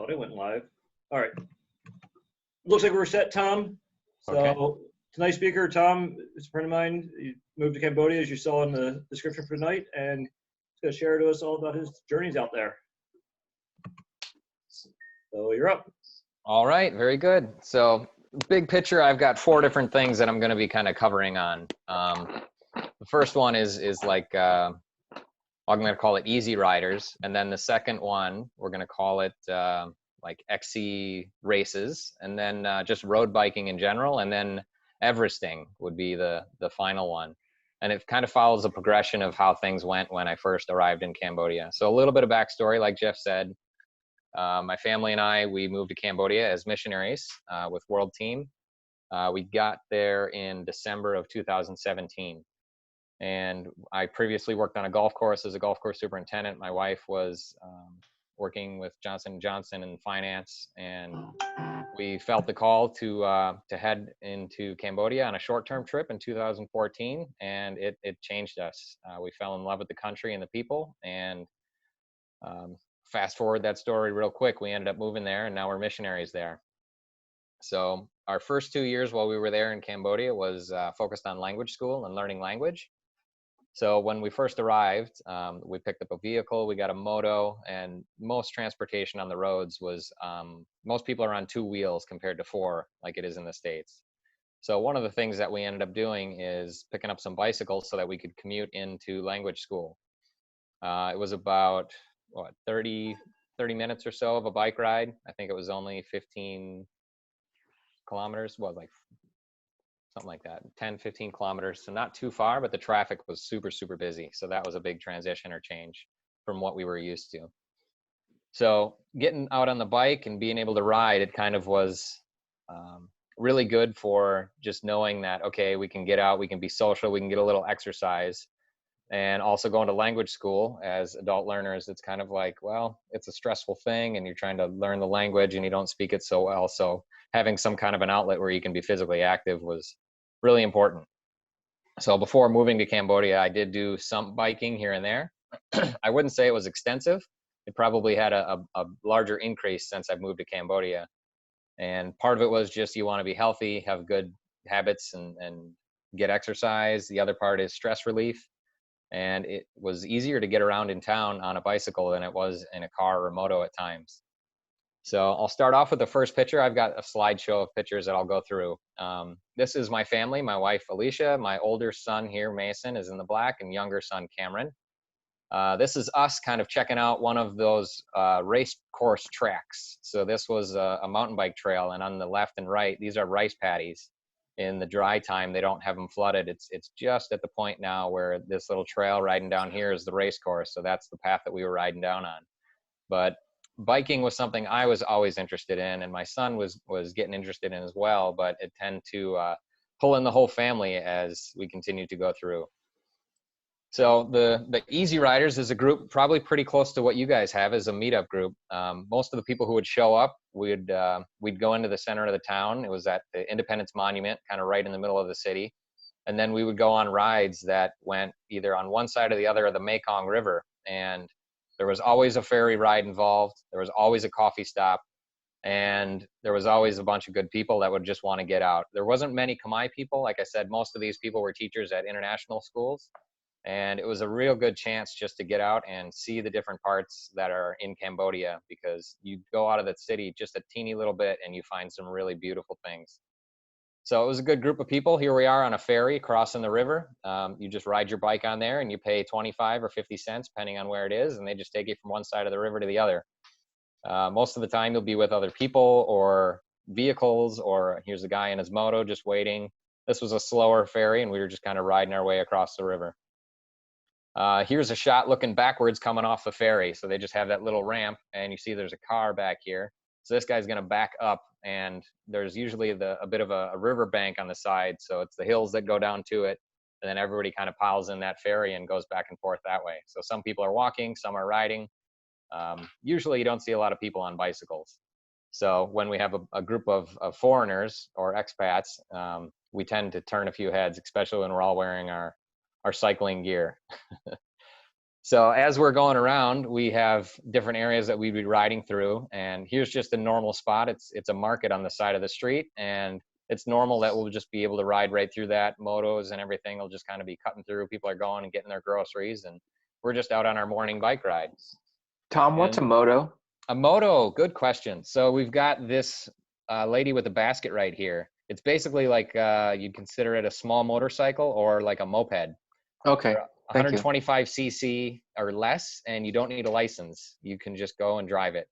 Thought I went live. All right. Looks like we're set, Tom. Okay. So tonight's speaker, Tom, is a friend of mine. He moved to Cambodia, as you saw in the description for tonight, and he's going to share to us all about his journeys out there. So you're up. All right, very good. So big picture, I've got 4 different things that I'm going to be kind of covering on. The first one is like, I'm going to call it easy riders. And then the second one, we're going to call it like XC races, and then just road biking in general. And then Everesting would be the final one. And it kind of follows the progression of how things went when I first arrived in Cambodia. So a little bit of backstory, like Jeff said. My family and I, we moved to Cambodia as missionaries with World Team. We got there in December of 2017. And I previously worked on a golf course as a golf course superintendent. My wife was working with Johnson & Johnson in finance, and we felt the call to head into Cambodia on a short-term trip in 2014, and it changed us. We fell in love with the country and the people, and fast forward that story real quick, we ended up moving there, and now we're missionaries there. So our first 2 years while we were there in Cambodia was focused on language school and learning language. So when we first arrived, we picked up a vehicle, we got a moto, and most transportation on the roads was, most people are on 2 wheels compared to 4, like it is in the States. So one of the things that we ended up doing is picking up some bicycles so that we could commute into language school. It was about, 30 minutes or so of a bike ride. I think it was only 15 kilometers, like something like that, 10, 15 kilometers. So not too far, but the traffic was super, super busy. So that was a big transition or change from what we were used to. So getting out on the bike and being able to ride, it kind of was really good for just knowing that, okay, we can get out, we can be social, we can get a little exercise. And also going to language school as adult learners, it's kind of like, well, it's a stressful thing and you're trying to learn the language and you don't speak it so well. So having some kind of an outlet where you can be physically active was really important. So before moving to Cambodia, I did do some biking here and there. I wouldn't say it was extensive. It probably had a larger increase since I've moved to Cambodia. And part of it was just you want to be healthy, have good habits and get exercise. The other part is stress relief. And it was easier to get around in town on a bicycle than it was in a car or a moto at times. So I'll start off with the first picture. I've got a slideshow of pictures that I'll go through. This is my family, my wife, Alicia. My older son here, Mason, is in the black, and younger son, Cameron. This is us kind of checking out one of those race course tracks. So this was a mountain bike trail, and on the left and right, these are rice paddies. In the dry time, they don't have them flooded. It's just at the point now where this little trail riding down here is the race course. So that's the path that we were riding down on. But biking was something I was always interested in, and my son was getting interested in as well, but it tended to pull in the whole family as we continued to go through. So the Easy Riders is a group probably pretty close to what you guys have as a meetup group. Most of the people who would show up, we'd go into the center of the town. It was at the Independence Monument, kind of right in the middle of the city. And then we would go on rides that went either on one side or the other of the Mekong River. And there was always a ferry ride involved. There was always a coffee stop. And there was always a bunch of good people that would just want to get out. There wasn't many Khmer people. Like I said, most of these people were teachers at international schools. And it was a real good chance just to get out and see the different parts that are in Cambodia, because you go out of the city just a teeny little bit and you find some really beautiful things. So it was a good group of people. Here we are on a ferry crossing the river. You just ride your bike on there and you pay 25 or 50 cents, depending on where it is, and they just take you from one side of the river to the other. Most of the time you'll be with other people or vehicles, or here's a guy in his moto just waiting. This was a slower ferry and we were just kind of riding our way across the river. Here's a shot looking backwards coming off the ferry. So they just have that little ramp and you see there's a car back here. So this guy's going to back up, and there's usually a bit of a river bank on the side. So it's the hills that go down to it. And then everybody kind of piles in that ferry and goes back and forth that way. So some people are walking, some are riding. Usually you don't see a lot of people on bicycles. So when we have a group of foreigners or expats, we tend to turn a few heads, especially when we're all wearing our cycling gear. So as we're going around, we have different areas that we'd be riding through, and here's just a normal spot. It's a market on the side of the street, and it's normal that we'll just be able to ride right through that. Motos and everything will just kind of be cutting through. People are going and getting their groceries, and we're just out on our morning bike ride. Tom, what's a And moto? a moto, good question. So we've got this lady with a basket right here. It's basically like you'd consider it a small motorcycle or like a moped. Okay, thank you. 125 cc or less, and you don't need a license. You can just go and drive it.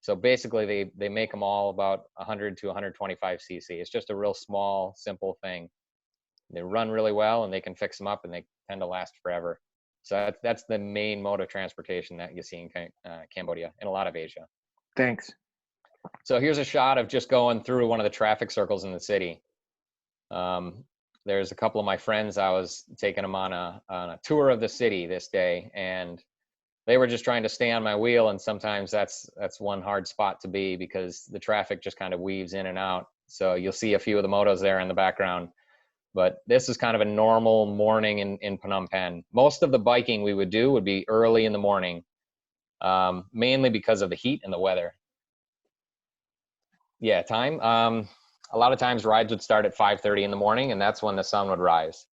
So basically, they make them all about 100 to 125 cc. It's just a real small, simple thing. They run really well, and they can fix them up, and they tend to last forever. So that's the main mode of transportation that you see in Cambodia and a lot of Asia. Thanks. So here's a shot of just going through one of the traffic circles in the city. There's a couple of my friends, I was taking them on a tour of the city this day, and they were just trying to stay on my wheel, and sometimes that's one hard spot to be because the traffic just kind of weaves in and out. So you'll see a few of the motos there in the background. But this is kind of a normal morning in Phnom Penh. Most of the biking we would do would be early in the morning, mainly because of the heat and the weather. Yeah, time. A lot of times rides would start at 5:30 in the morning, and that's when the sun would rise.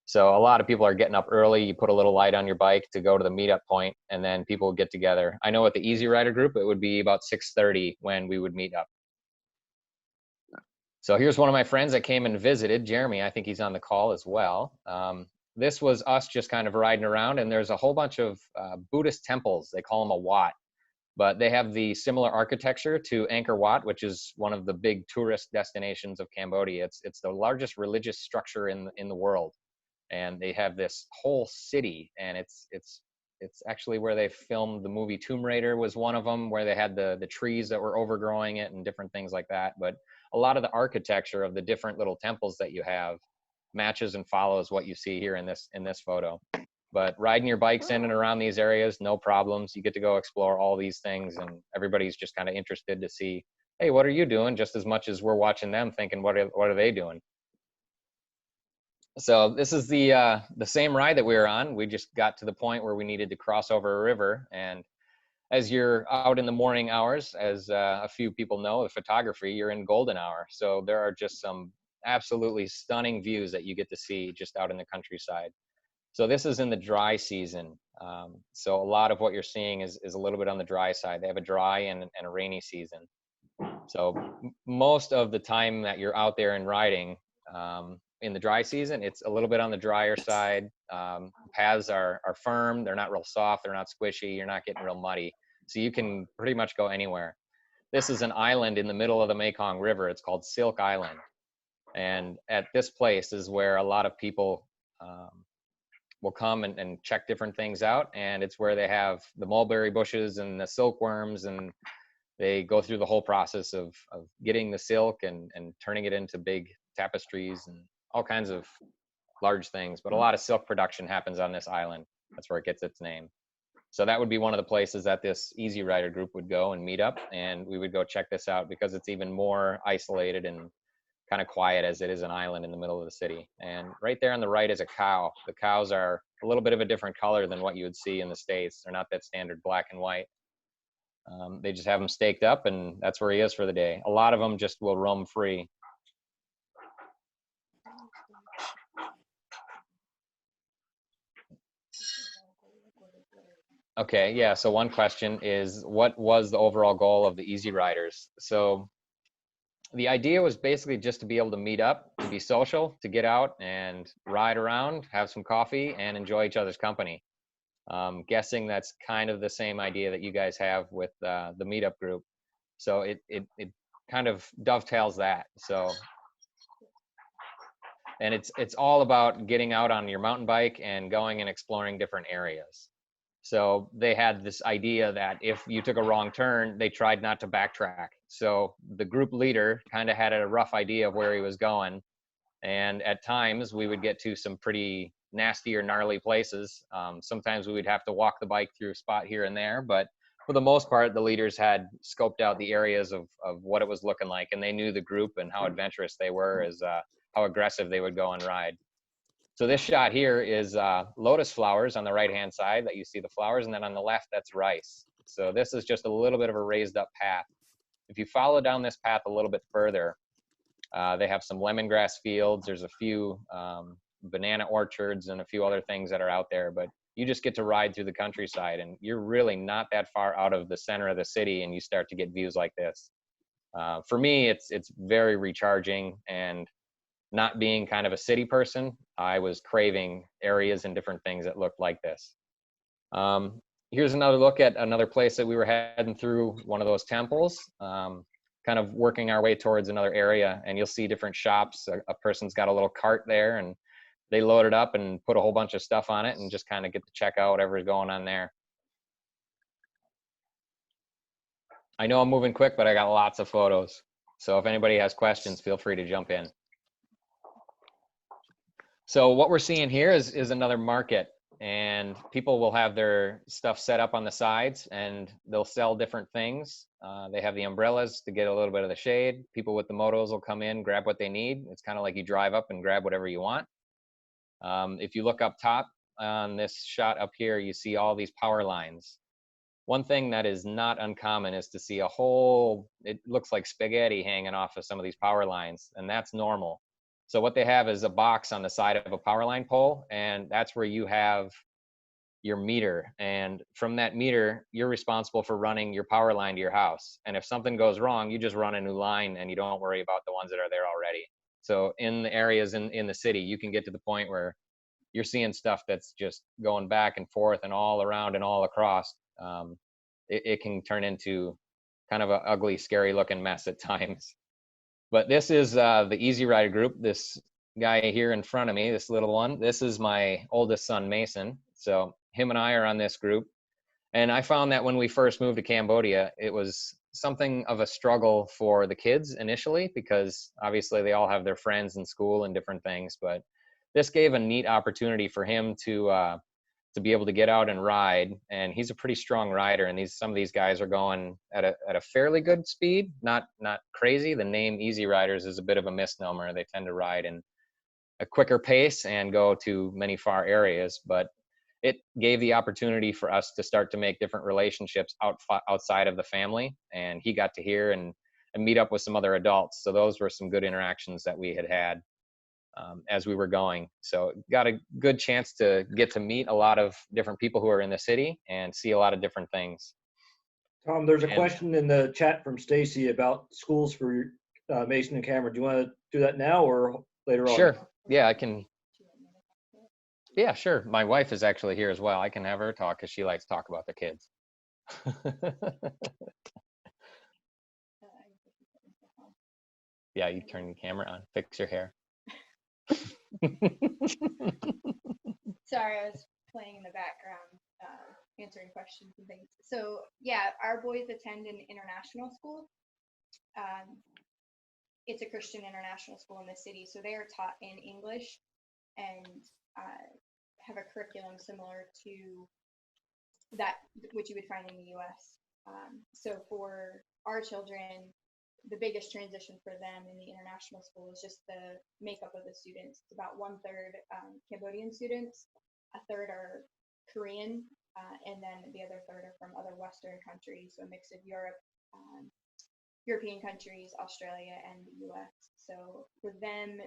So a lot of people are getting up early. You put a little light on your bike to go to the meetup point, and then people would get together. I know at the Easy Rider group, it would be about 6:30 when we would meet up. So here's one of my friends that came and visited, Jeremy. I think he's on the call as well. This was us just kind of riding around, and there's a whole bunch of Buddhist temples. They call them a wat, but they have the similar architecture to Angkor Wat, which is one of the big tourist destinations of Cambodia. It's the largest religious structure in the world, and they have this whole city, and it's actually where they filmed the movie Tomb Raider was one of them, where they had the trees that were overgrowing it and different things like that. But a lot of the architecture of the different little temples that you have matches and follows what you see here in this photo. But riding your bikes in and around these areas, no problems. You get to go explore all these things, and everybody's just kind of interested to see, hey, what are you doing? Just as much as we're watching them thinking, what are they doing? So this is the same ride that we were on. We just got to the point where we needed to cross over a river. And as you're out in the morning hours, as a few people know, the photography, you're in golden hour. So there are just some absolutely stunning views that you get to see just out in the countryside. So this is in the dry season. So a lot of what you're seeing is a little bit on the dry side. They have a dry and a rainy season. So most of the time that you're out there and riding, in the dry season, it's a little bit on the drier side. Paths are firm. They're not real soft. They're not squishy. You're not getting real muddy. So you can pretty much go anywhere. This is an island in the middle of the Mekong River. It's called Silk Island. And at this place is where a lot of people will come and check different things out. And it's where they have the mulberry bushes and the silkworms, and they go through the whole process of getting the silk and turning it into big tapestries and all kinds of large things. But a lot of silk production happens on this island. That's where it gets its name. So that would be one of the places that this Easy Rider group would go and meet up, and we would go check this out because it's even more isolated and kind of quiet as it is an island in the middle of the city. And right there on the right is a cow. The cows are a little bit of a different color than what you would see in the States. They're not that standard black and white. They just have him staked up, and that's where he is for the day. A lot of them just will roam free. Okay, yeah, so one question is, what was the overall goal of the Easy Riders? So the idea was basically just to be able to meet up, to be social, to get out and ride around, have some coffee, and enjoy each other's company. Guessing that's kind of the same idea that you guys have with the meetup group. So it kind of dovetails that. So, and it's all about getting out on your mountain bike and going and exploring different areas. So they had this idea that if you took a wrong turn, they tried not to backtrack. So the group leader kind of had a rough idea of where he was going. And at times we would get to some pretty nasty or gnarly places. Sometimes we would have to walk the bike through a spot here and there, but for the most part, the leaders had scoped out the areas of what it was looking like, and they knew the group and how adventurous they were, as how aggressive they would go and ride. So this shot here is lotus flowers on the right-hand side that you see the flowers, and then on the left, that's rice. So this is just a little bit of a raised up path. If you follow down this path a little bit further, they have some lemongrass fields. There's a few banana orchards and a few other things that are out there, but you just get to ride through the countryside, and you're really not that far out of the center of the city, and you start to get views like this. For me, it's very recharging, and not being kind of a city person, I was craving areas and different things that looked like this. Here's another look at another place that we were heading through, one of those temples, kind of working our way towards another area, and you'll see different shops. A person's got a little cart there, and they load it up and put a whole bunch of stuff on it and just kind of get to check out whatever's going on there. I know I'm moving quick, but I got lots of photos. So if anybody has questions, feel free to jump in. So what we're seeing here is another market, and people will have their stuff set up on the sides, and they'll sell different things. They have the umbrellas to get a little bit of the shade. People with the motos will come in, grab what they need. It's kind of like you drive up and grab whatever you want. If you look up top on this shot up here, you see all these power lines. One thing that is not uncommon is to see a whole, it looks like spaghetti hanging off of some of these power lines, and that's normal. So what they have is a box on the side of a power line pole, and that's where you have your meter. And from that meter, you're responsible for running your power line to your house. And if something goes wrong, you just run a new line and you don't worry about the ones that are there already. So in the areas in the city, you can get to the point where you're seeing stuff that's just going back and forth and all around and all across. It can turn into kind of an ugly, scary looking mess at times. But this is the Easy Rider group. This guy here in front of me, this little one, this is my oldest son, Mason. So him and I are on this group. And I found that when we first moved to Cambodia, it was something of a struggle for the kids initially, because obviously they all have their friends in school and different things. But this gave a neat opportunity for him to be able to get out and ride. And he's a pretty strong rider, and some of these guys are going at a fairly good speed, not crazy. The name Easy Riders is a bit of a misnomer. They tend to ride in a quicker pace and go to many far areas, but it gave the opportunity for us to start to make different relationships outside of the family. And he got to hear and meet up with some other adults. So those were some good interactions that we had as we were going. So got a good chance to get to meet a lot of different people who are in the city and see a lot of different things. Tom, there's a question in the chat from Stacy about schools for Mason and Cameron. Do you want to do that now or later on? Sure. Yeah, I can. Yeah, sure. My wife is actually here as well. I can have her talk because she likes to talk about the kids. Yeah, you turn the camera on, fix your hair. Sorry, I was playing in the background, answering questions and things. So yeah, our boys attend an international school. It's a Christian international school in the city, so they are taught in English and have a curriculum similar to that which you would find in the U.S. So for our children, the biggest transition for them in the international school is just the makeup of the students. It's about 1/3 Cambodian students, 1/3 are Korean, and then the other 1/3 are from other Western countries, so a mix of European countries, Australia, and the US. So for them,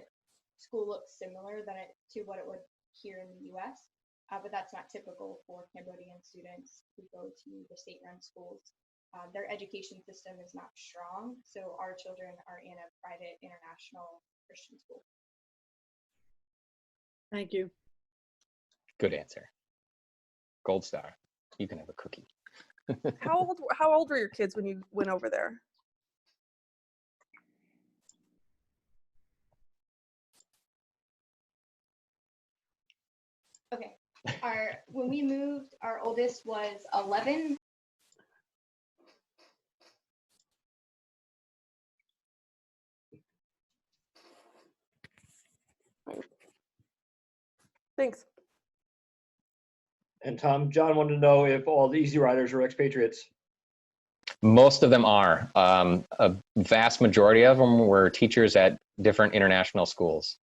school looks similar to what it would here in the US, but that's not typical for Cambodian students who go to the state-run schools. Their education system is not strong, so our children are in a private international Christian school. Thank you. Good answer. Gold star. You can have a cookie. How old were your kids when you went over there? Okay. When we moved, our oldest was 11. Thanks. And Tom, John wanted to know if all the Easy Riders are expatriates. Most of them are. A vast majority of them were teachers at different international schools.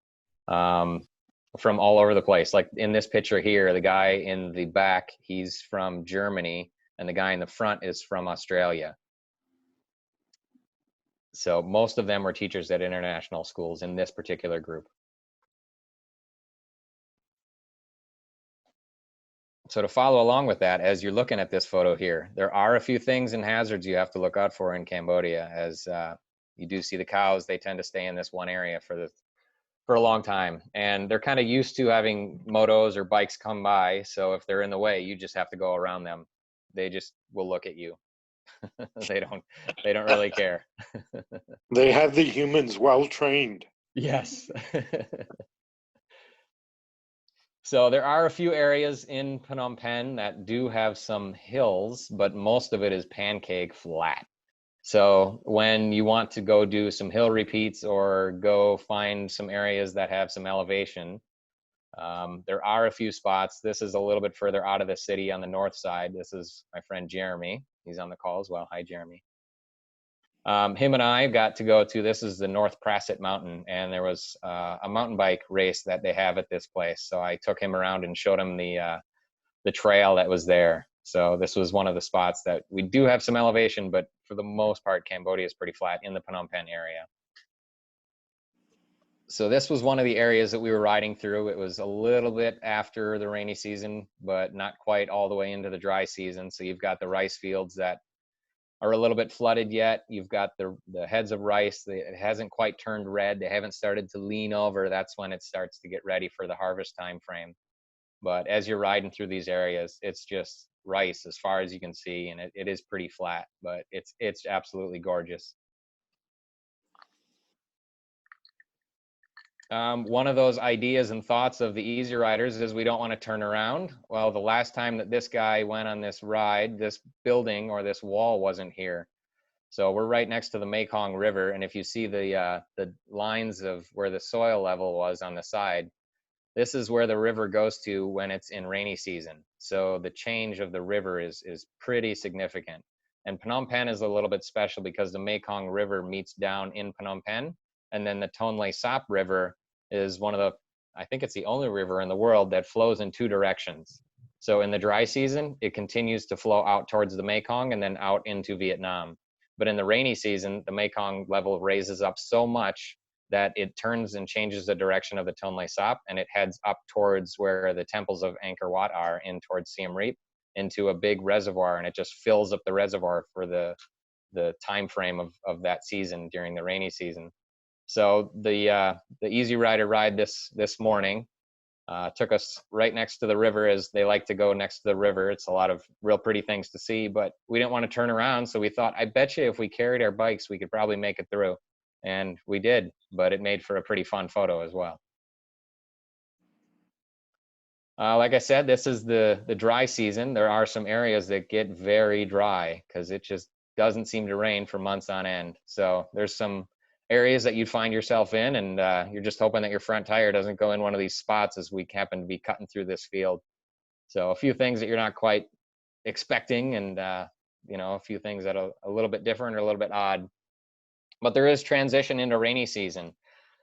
from all over the place. Like in this picture here, the guy in the back, he's from Germany, and the guy in the front is from Australia. So most of them were teachers at international schools in this particular group. So to follow along with that, as you're looking at this photo here, there are a few things and hazards you have to look out for in Cambodia. As you do see the cows, they tend to stay in this one area for a long time, and they're kind of used to having motos or bikes come by. So if they're in the way, you just have to go around them. They just will look at you. they don't really care. They have the humans well trained. Yes. So there are a few areas in Phnom Penh that do have some hills, but most of it is pancake flat. So when you want to go do some hill repeats or go find some areas that have some elevation, there are a few spots. This is a little bit further out of the city on the north side. This is my friend Jeremy. He's on the call as well. Hi, Jeremy. Him and I got to go to, this is the North Prasit Mountain, and there was a mountain bike race that they have at this place. So I took him around and showed him the trail that was there. So this was one of the spots that we do have some elevation, but for the most part, Cambodia is pretty flat in the Phnom Penh area. So this was one of the areas that we were riding through. It was a little bit after the rainy season, but not quite all the way into the dry season. So you've got the rice fields that are a little bit flooded yet. You've got the heads of rice. It hasn't quite turned red. They haven't started to lean over. That's when it starts to get ready for the harvest time frame. But as you're riding through these areas, it's just rice as far as you can see, and it is pretty flat, but it's absolutely gorgeous. One of those ideas and thoughts of the Easy Riders is we don't want to turn around. Well, the last time that this guy went on this ride, this building or this wall wasn't here. So we're right next to the Mekong River, and if you see the lines of where the soil level was on the side, this is where the river goes to when it's in rainy season. So the change of the river is pretty significant. And Phnom Penh is a little bit special because the Mekong River meets down in Phnom Penh, and then the Tonle Sap River is one of the, I think it's the only river in the world that flows in two directions. So in the dry season, it continues to flow out towards the Mekong and then out into Vietnam. But in the rainy season, the Mekong level raises up so much that it turns and changes the direction of the Tonle Sap, and it heads up towards where the temples of Angkor Wat are, in towards Siem Reap, into a big reservoir, and it just fills up the reservoir for the time frame of that season during the rainy season. So the Easy Rider ride this morning took us right next to the river, as they like to go next to the river. It's a lot of real pretty things to see, but we didn't want to turn around, so we thought, I bet you if we carried our bikes, we could probably make it through. And we did, but it made for a pretty fun photo as well. Like I said, this is the dry season. There are some areas that get very dry because it just doesn't seem to rain for months on end. So there's some areas that you find yourself in, and you're just hoping that your front tire doesn't go in one of these spots, as we happen to be cutting through this field. So a few things that you're not quite expecting, and a few things that are a little bit different or a little bit odd. But there is transition into rainy season.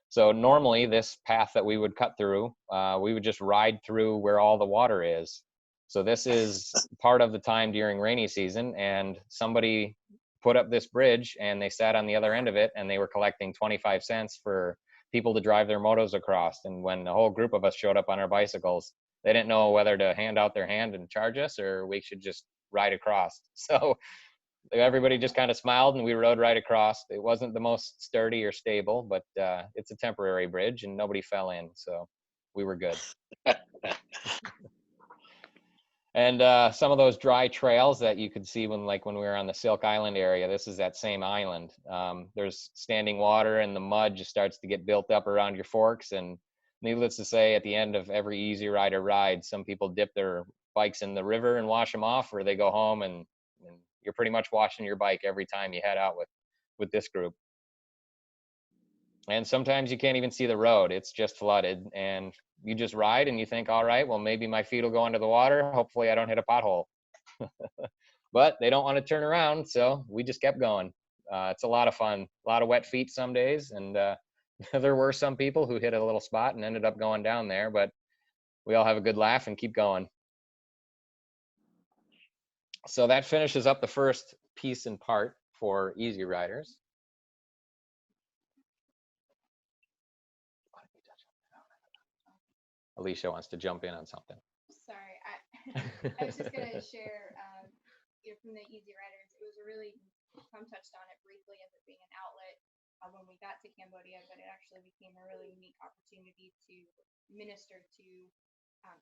So normally this path that we would cut through, we would just ride through where all the water is. So this is part of the time during rainy season, and somebody put up this bridge and they sat on the other end of it, and they were collecting 25 cents for people to drive their motos across. And when the whole group of us showed up on our bicycles, they didn't know whether to hand out their hand and charge us, or we should just ride across. So everybody just kind of smiled, and we rode right across. It wasn't the most sturdy or stable, but it's a temporary bridge, and nobody fell in, so we were good. And some of those dry trails that you could see when we were on the Silk Island area, this is that same island. There's standing water, and the mud just starts to get built up around your forks. And needless to say, at the end of every Easy Rider ride, some people dip their bikes in the river and wash them off, or they go home, and you're pretty much washing your bike every time you head out with this group. And sometimes you can't even see the road. It's just flooded, and you just ride and you think, all right, well, maybe my feet will go under the water. Hopefully I don't hit a pothole. But they don't want to turn around, so we just kept going. It's a lot of fun, a lot of wet feet some days, and There were some people who hit a little spot and ended up going down there, but we all have a good laugh and keep going. So that finishes up the first piece and part for Easy Riders. Alicia wants to jump in on something. Sorry, I was just gonna share, from the Easy Riders, it was a really, Tom touched on it briefly as it being an outlet when we got to Cambodia, but it actually became a really unique opportunity to minister to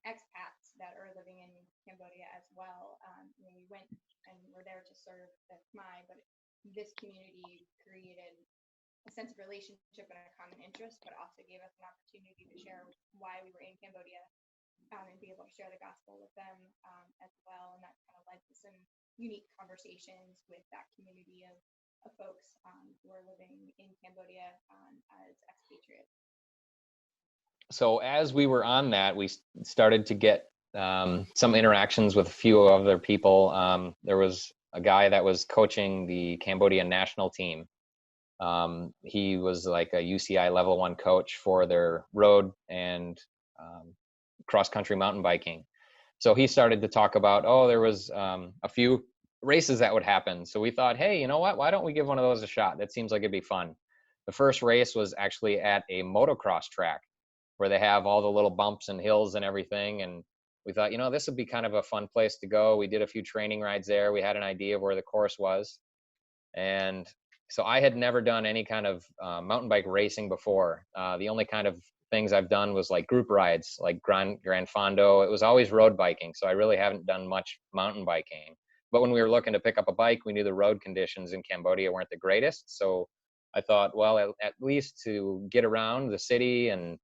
expats that are living in Cambodia as well. We went and were there to serve the Khmer, but this community created a sense of relationship and a common interest, but also gave us an opportunity to share why we were in Cambodia and be able to share the gospel with them as well. And that kind of led to some unique conversations with that community of folks who are living in Cambodia as expatriates. So as we were on that, we started to get some interactions with a few other people. There was a guy that was coaching the Cambodian national team. He was like a UCI level 1 coach for their road and cross-country mountain biking. So he started to talk about, there was a few races that would happen. So we thought, hey, you know what? Why don't we give one of those a shot? That seems like it'd be fun. The first race was actually at a motocross track where they have all the little bumps and hills and everything. And we thought, this would be kind of a fun place to go. We did a few training rides there. We had an idea of where the course was. And so I had never done any kind of mountain bike racing before. The only kind of things I've done was like group rides, like Gran Fondo. It was always road biking. So I really haven't done much mountain biking. But when we were looking to pick up a bike, we knew the road conditions in Cambodia weren't the greatest. So I thought, well, at least to get around the city and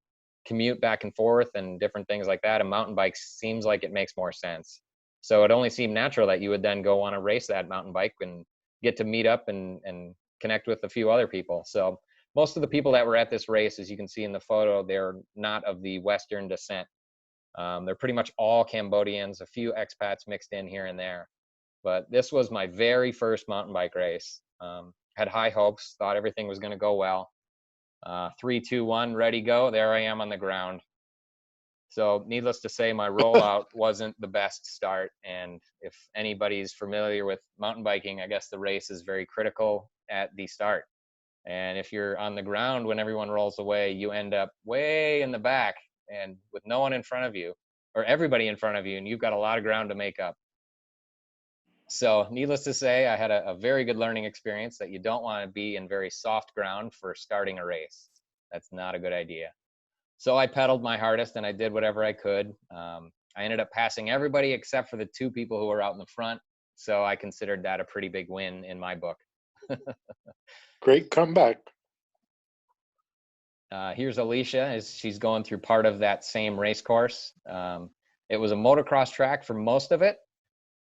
commute back and forth and different things like that, a mountain bike seems like it makes more sense. So it only seemed natural that you would then go on a race that mountain bike and get to meet up and connect with a few other people. So most of the people that were at this race, as you can see in the photo, they're not of the Western descent. They're pretty much all Cambodians, a few expats mixed in here and there. But this was my very first mountain bike race. Had high hopes, thought everything was going to go well. 3, 2, 1, ready, go. There I am on the ground. So needless to say, my rollout wasn't the best start. And if anybody's familiar with mountain biking, I guess the race is very critical at the start. And if you're on the ground when everyone rolls away, you end up way in the back and with no one in front of you, or everybody in front of you, and you've got a lot of ground to make up. So needless to say, I had a very good learning experience that you don't want to be in very soft ground for starting a race. That's not a good idea. So I pedaled my hardest and I did whatever I could. I ended up passing everybody except for the 2 people who were out in the front. So I considered that a pretty big win in my book. Great comeback. Here's Alicia as she's going through part of that same race course. It was a motocross track for most of it,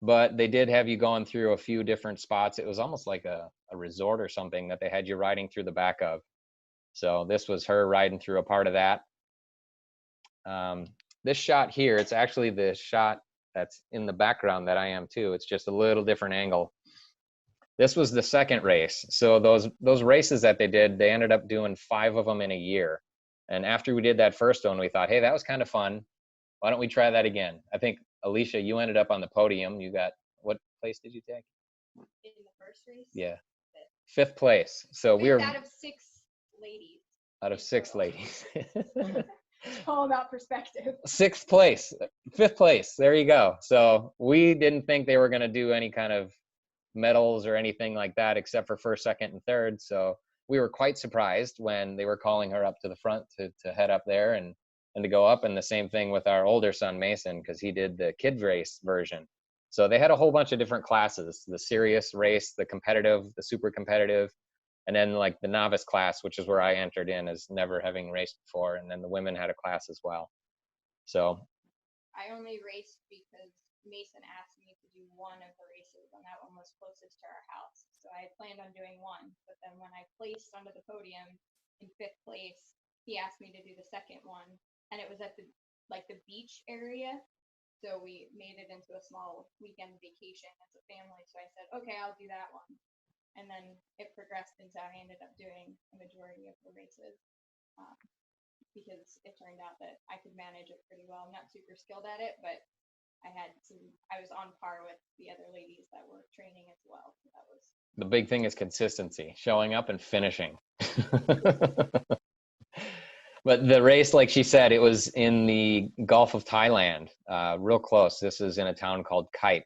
but they did have you going through a few different spots. It was almost like a resort or something that they had you riding through the back of. So this was her riding through a part of that. This shot here, it's actually the shot that's in the background that I am too. It's just a little different angle. This was the second race. So those races that they did, they ended up doing 5 of them in a year. And after we did that first one, we thought, hey, that was kind of fun. Why don't we try that again? I think, Alicia, you ended up on the podium. You got, what place did you take? In the first race? Yeah. 5th place. So we were out of 6 ladies. Out of 6 ladies. It's all about perspective. 6th place, 5th place. There you go. So we didn't think they were going to do any kind of medals or anything like that, except for 1st, 2nd, and 3rd. So we were quite surprised when they were calling her up to the front to head up there and to go up. And the same thing with our older son, Mason, because he did the kids race version. So they had a whole bunch of different classes, the serious race, the competitive, the super competitive, and then like the novice class, which is where I entered in as never having raced before. And then the women had a class as well. So I only raced because Mason asked me to do one of the races, and that one was closest to our house. So I planned on doing one, but then when I placed onto the podium in 5th place, he asked me to do the second one, and it was at the beach area. So we made it into a small weekend vacation as a family. So I said, okay, I'll do that one. And then it progressed into I ended up doing a majority of the races. because it turned out that I could manage it pretty well. I'm not super skilled at it, but I was on par with the other ladies that were training as well. So that was. The big thing is consistency, showing up and finishing. But the race, like she said, it was in the Gulf of Thailand, real close. This is in a town called Kait.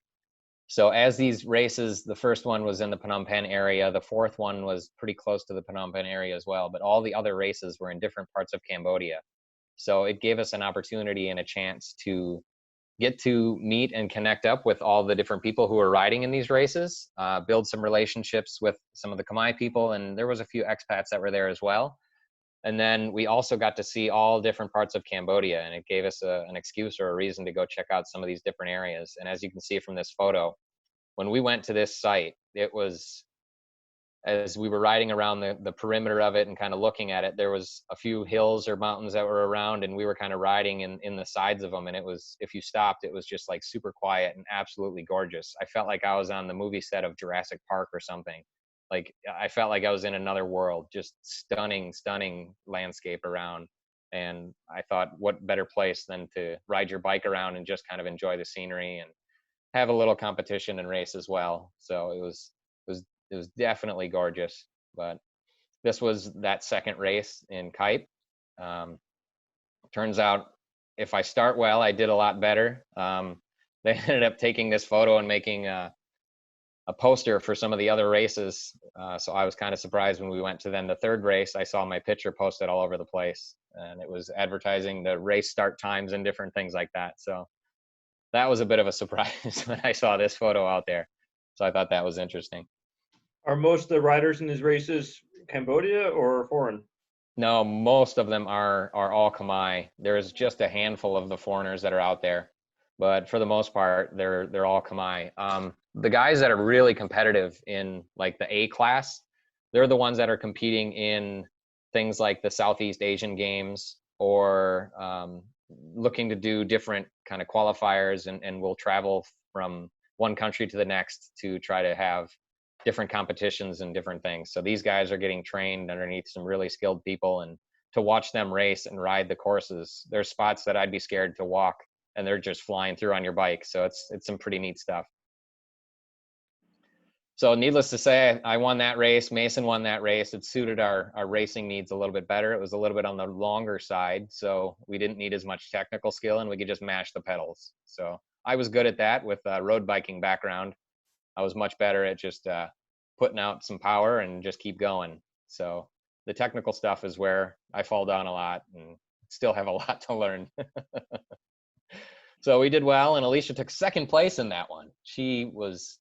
So as these races, the first one was in the Phnom Penh area. The fourth one was pretty close to the Phnom Penh area as well. But all the other races were in different parts of Cambodia. So it gave us an opportunity and a chance to get to meet and connect up with all the different people who were riding in these races, build some relationships with some of the Khmer people. And there was a few expats that were there as well. And then we also got to see all different parts of Cambodia, and it gave us an excuse or a reason to go check out some of these different areas. And as you can see from this photo, when we went to this site, it was, as we were riding around the perimeter of it and kind of looking at it, there was a few hills or mountains that were around, and we were kind of riding in the sides of them. And it was, if you stopped, it was just like super quiet and absolutely gorgeous. I felt like I was on the movie set of Jurassic Park or something. Like I felt like I was in another world, just stunning, stunning landscape around. And I thought, what better place than to ride your bike around and just kind of enjoy the scenery and have a little competition and race as well. So it was definitely gorgeous. But this was that second race in Kait. Turns out if I start well, I did a lot better. They ended up taking this photo and making a poster for some of the other races. So I was kind of surprised when we went to then the third race. I saw my picture posted all over the place, and it was advertising the race start times and different things like that. So that was a bit of a surprise when I saw this photo out there. So I thought that was interesting. Are most of the riders in these races Cambodia or foreign? No, most of them are all Khmer. There's just a handful of the foreigners that are out there, but for the most part, they're all Khmer. The guys that are really competitive in like the A class, they're the ones that are competing in things like the Southeast Asian Games or looking to do different kind of qualifiers, and will travel from one country to the next to try to have different competitions and different things. So these guys are getting trained underneath some really skilled people, and to watch them race and ride the courses, there's spots that I'd be scared to walk and they're just flying through on your bike. So it's some pretty neat stuff. So needless to say, I won that race. Mason won that race. It suited our racing needs a little bit better. It was a little bit on the longer side, so we didn't need as much technical skill, and we could just mash the pedals. So I was good at that with a road biking background. I was much better at just putting out some power and just keep going. So the technical stuff is where I fall down a lot and still have a lot to learn. So we did well, and Alicia took second place in that one. She was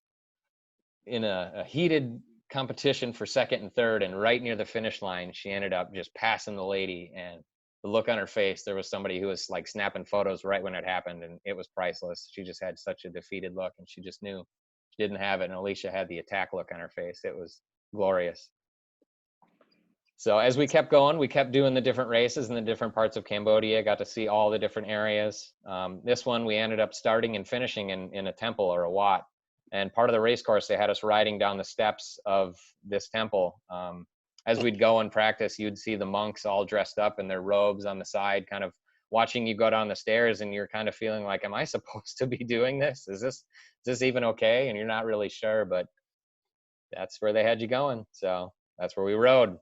in a heated competition for second and third, and right near the finish line, she ended up just passing the lady, and the look on her face, there was somebody who was like snapping photos right when it happened, and it was priceless. She just had such a defeated look, and she just knew she didn't have it, and Alicia had the attack look on her face. It was glorious. So as we kept going, we kept doing the different races in the different parts of Cambodia, got to see all the different areas. This one, we ended up starting and finishing in a temple or a wat. And part of the race course, they had us riding down the steps of this temple. As we'd go and practice, you'd see the monks all dressed up in their robes on the side, kind of watching you go down the stairs, and you're kind of feeling like, am I supposed to be doing this? Is this even okay? And you're not really sure, but that's where they had you going. So that's where we rode.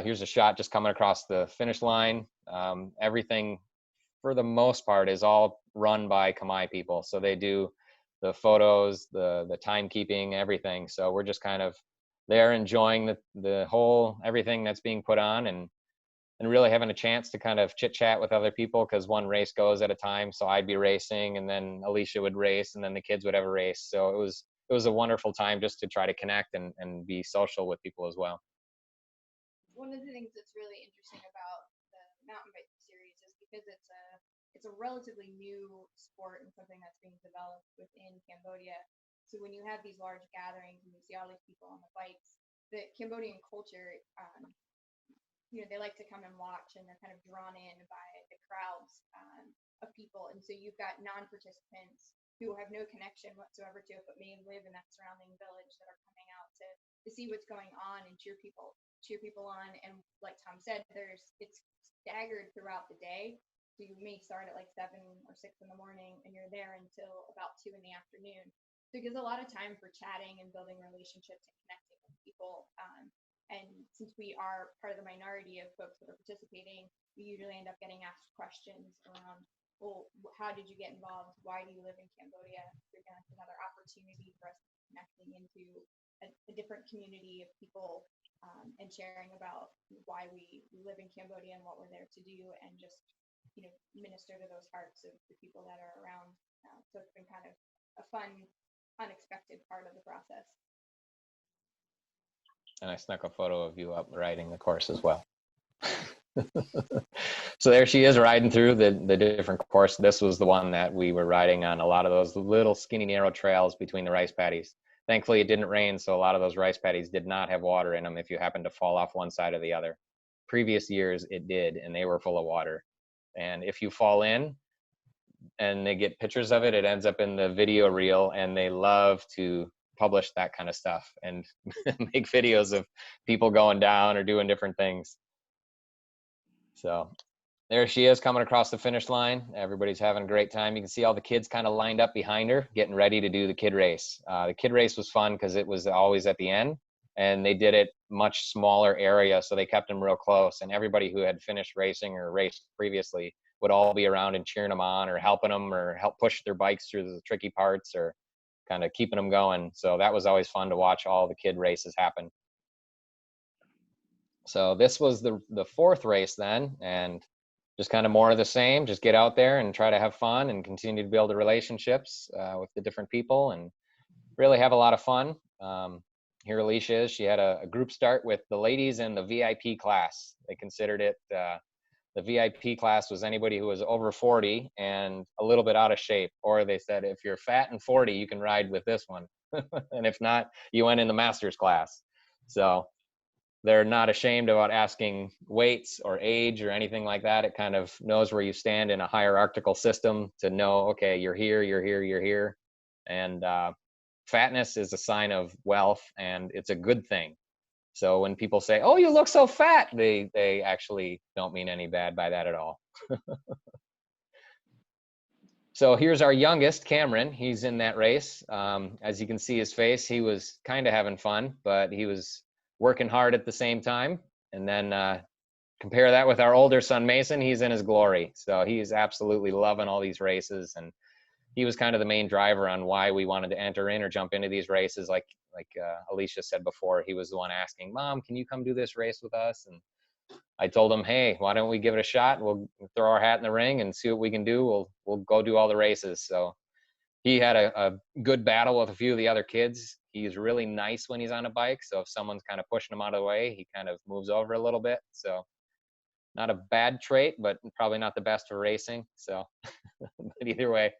Here's a shot just coming across the finish line. Everything, for the most part, is all run by Khmer people. So they do the photos, the timekeeping, everything. So we're just kind of there enjoying the whole, everything that's being put on, and really having a chance to kind of chit chat with other people, because one race goes at a time. So I'd be racing, and then Alicia would race, and then the kids would have a race. So it was a wonderful time just to try to connect and be social with people as well. One of the things that's really interesting about the mountain bike series is because it's a relatively new sport and something that's being developed within Cambodia. So when you have these large gatherings and you see all these people on the bikes, the Cambodian culture, they like to come and watch, and they're kind of drawn in by the crowds of people. And so you've got non-participants who have no connection whatsoever to it, but may live in that surrounding village, that are coming out to see what's going on and cheer people on. And like Tom said, it's staggered throughout the day. So you may start at like 7 or 6 in the morning, and you're there until about 2 in the afternoon. So it gives a lot of time for chatting and building relationships and connecting with people. And since we are part of the minority of folks that are participating, we usually end up getting asked questions around, well, how did you get involved? Why do you live in Cambodia? So again, it's another opportunity for us connecting into a different community of people, and sharing about why we live in Cambodia and what we're there to do, and just minister to those hearts of the people that are around. So it's been kind of a fun, unexpected part of the process. And I snuck a photo of you up riding the course as well. So there she is riding through the different course. This was the one that we were riding on, a lot of those little skinny narrow trails between the rice paddies. Thankfully it didn't rain, so a lot of those rice paddies did not have water in them if you happened to fall off one side or the other. Previous years it did, and they were full of water. And if you fall in and they get pictures of it, it ends up in the video reel, and they love to publish that kind of stuff and make videos of people going down or doing different things. So there she is coming across the finish line. Everybody's having a great time. You can see all the kids kind of lined up behind her, getting ready to do the kid race. The kid race was fun because it was always at the end, and they did it much smaller area, so they kept them real close. And everybody who had finished racing or raced previously would all be around and cheering them on or helping them or help push their bikes through the tricky parts or kind of keeping them going. So that was always fun to watch all the kid races happen. So this was the fourth race then, and just kind of more of the same. Just get out there and try to have fun and continue to build the relationships with the different people and really have a lot of fun. Here Alicia is. She had a group start with the ladies in the VIP class. They considered it, the VIP class was anybody who was over 40 and a little bit out of shape. Or they said, if you're fat and 40, you can ride with this one. And if not, you went in the master's class. So they're not ashamed about asking weights or age or anything like that. It kind of knows where you stand in a hierarchical system to know, okay, you're here, you're here, you're here. And fatness is a sign of wealth, and it's a good thing. So when people say, oh, you look so fat, they actually don't mean any bad by that at all. So here's our youngest, Cameron. He's in that race. As you can see his face, he was kind of having fun, but he was working hard at the same time. And then compare that with our older son, Mason. He's in his glory. So he's absolutely loving all these races. And he was kind of the main driver on why we wanted to enter in or jump into these races. Like Alicia said before, he was the one asking, Mom, can you come do this race with us? And I told him, hey, why don't we give it a shot? We'll throw our hat in the ring and see what we can do. We'll go do all the races. So he had a good battle with a few of the other kids. He's really nice when he's on a bike. So if someone's kind of pushing him out of the way, he kind of moves over a little bit. So not a bad trait, but probably not the best for racing. So but either way,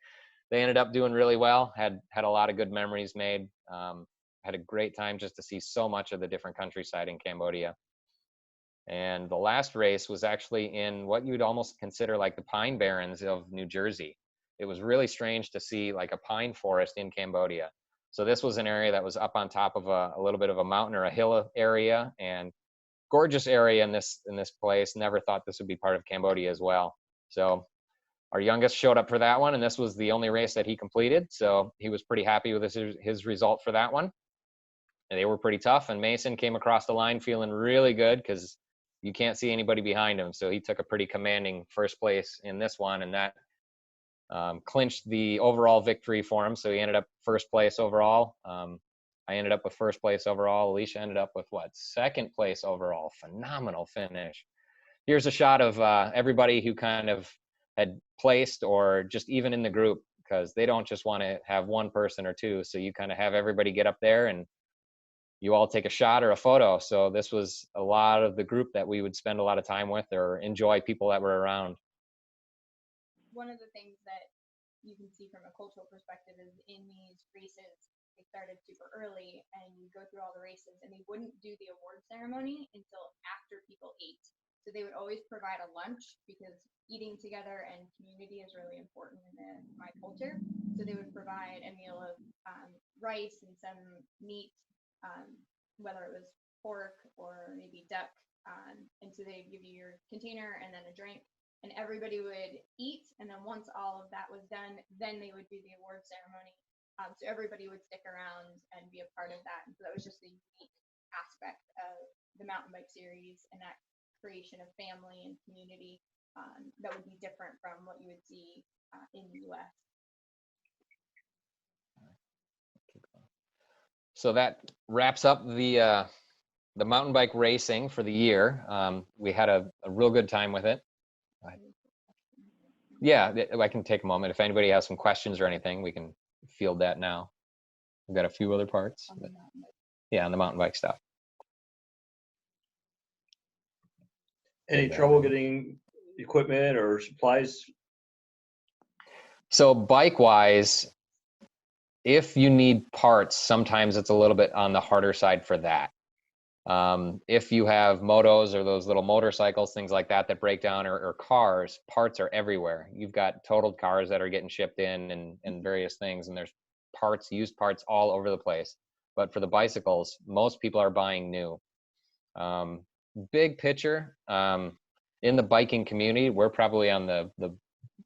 they ended up doing really well, had a lot of good memories made, had a great time just to see so much of the different countryside in Cambodia. And the last race was actually in what you'd almost consider like the Pine Barrens of New Jersey. It was really strange to see like a pine forest in Cambodia. So this was an area that was up on top of a little bit of a mountain or a hill area, and gorgeous area in this place. Never thought this would be part of Cambodia as well. So our youngest showed up for that one, and this was the only race that he completed. So he was pretty happy with his result for that one. And they were pretty tough, and Mason came across the line feeling really good because you can't see anybody behind him. So he took a pretty commanding first place in this one, and that clinched the overall victory for him. So he ended up first place overall. I ended up with first place overall. Alicia ended up with what? Second place overall. Phenomenal finish. Here's a shot of everybody who kind of had placed or just even in the group, because they don't just want to have one person or two. So you kind of have everybody get up there and you all take a shot or a photo. So this was a lot of the group that we would spend a lot of time with or enjoy people that were around. One of the things that you can see from a cultural perspective is in these races, they started super early and you go through all the races, and they wouldn't do the award ceremony until after people ate. So they would always provide a lunch because eating together and community is really important in my culture. So they would provide a meal of rice and some meat, whether it was pork or maybe duck, And so they'd give you your container and then a drink, and everybody would eat. And then once all of that was done, then they would do the award ceremony. So everybody would stick around and be a part of that. And so that was just a unique aspect of the mountain bike series and that creation of family and community that would be different from what you would see in the US. So that wraps up the mountain bike racing for the year. We had a real good time with it. Yeah, I can take a moment. If anybody has some questions or anything, we can field that now. We've got a few other parts. But yeah, on the mountain bike stuff. Any trouble getting equipment or supplies? So bike-wise, if you need parts, sometimes it's a little bit on the harder side for that. If you have motos or those little motorcycles, things like that that break down, or cars, parts are everywhere. You've got totaled cars that are getting shipped in and various things, and there's parts, used parts all over the place. But for the bicycles, most people are buying new. Big picture, in the biking community, we're probably on the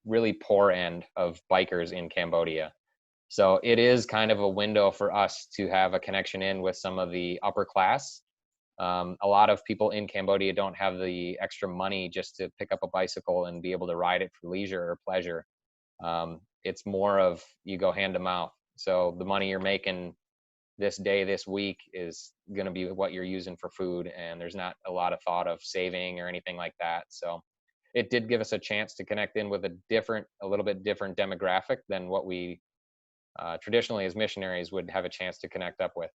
really poor end of bikers in Cambodia. So it is kind of a window for us to have a connection in with some of the upper class. A lot of people in Cambodia don't have the extra money just to pick up a bicycle and be able to ride it for leisure or pleasure. It's more of you go hand to mouth. So the money you're making this day, this week is going to be what you're using for food, and there's not a lot of thought of saving or anything like that. So it did give us a chance to connect in with a little bit different demographic than what we traditionally as missionaries would have a chance to connect up with.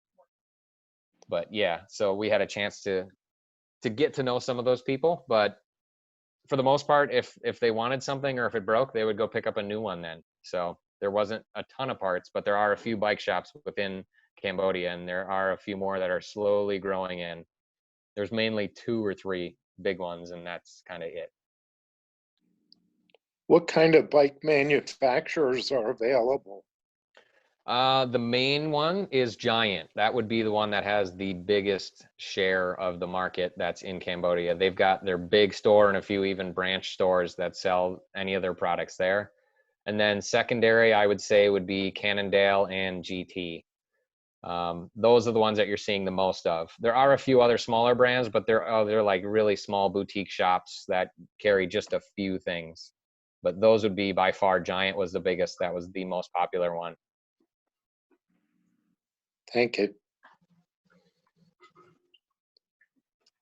But yeah, so we had a chance to get to know some of those people, but for the most part, if they wanted something or if it broke, they would go pick up a new one then. So there wasn't a ton of parts, but there are a few bike shops within Cambodia, and there are a few more that are slowly growing in. There's mainly 2 or 3 big ones, and that's kind of it. What kind of bike manufacturers are available? The main one is Giant. That would be the one that has the biggest share of the market that's in Cambodia. They've got their big store and a few even branch stores that sell any of their products there. And then secondary, I would say, would be Cannondale and GT. Those are the ones that you're seeing the most of. There are a few other smaller brands, but they're like really small boutique shops that carry just a few things. But those would be by far, Giant was the biggest. That was the most popular one. Thank you.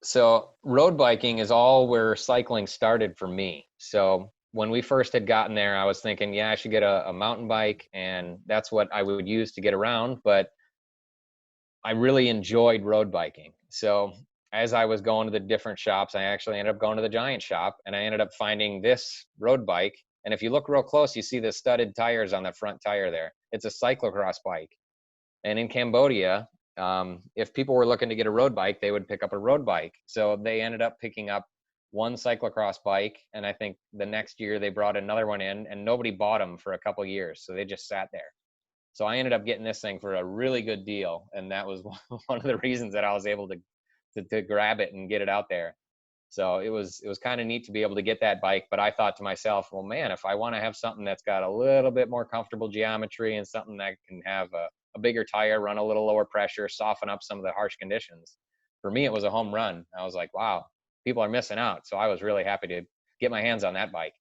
So road biking is all where cycling started for me. So when we first had gotten there, I was thinking, yeah, I should get a mountain bike, and that's what I would use to get around. But I really enjoyed road biking. So as I was going to the different shops, I actually ended up going to the Giant shop, and I ended up finding this road bike. And if you look real close, you see the studded tires on the front tire there. It's a cyclocross bike. And in Cambodia, if people were looking to get a road bike, they would pick up a road bike. So they ended up picking up one cyclocross bike, and I think the next year they brought another one in, and nobody bought them for a couple of years, so they just sat there. So I ended up getting this thing for a really good deal, and that was one of the reasons that I was able to grab it and get it out there. So it was kind of neat to be able to get that bike. But I thought to myself, well, man, if I want to have something that's got a little bit more comfortable geometry and something that can have a bigger tire, run a little lower pressure, soften up some of the harsh conditions, for me, it was a home run. I was like, wow, people are missing out. So I was really happy to get my hands on that bike.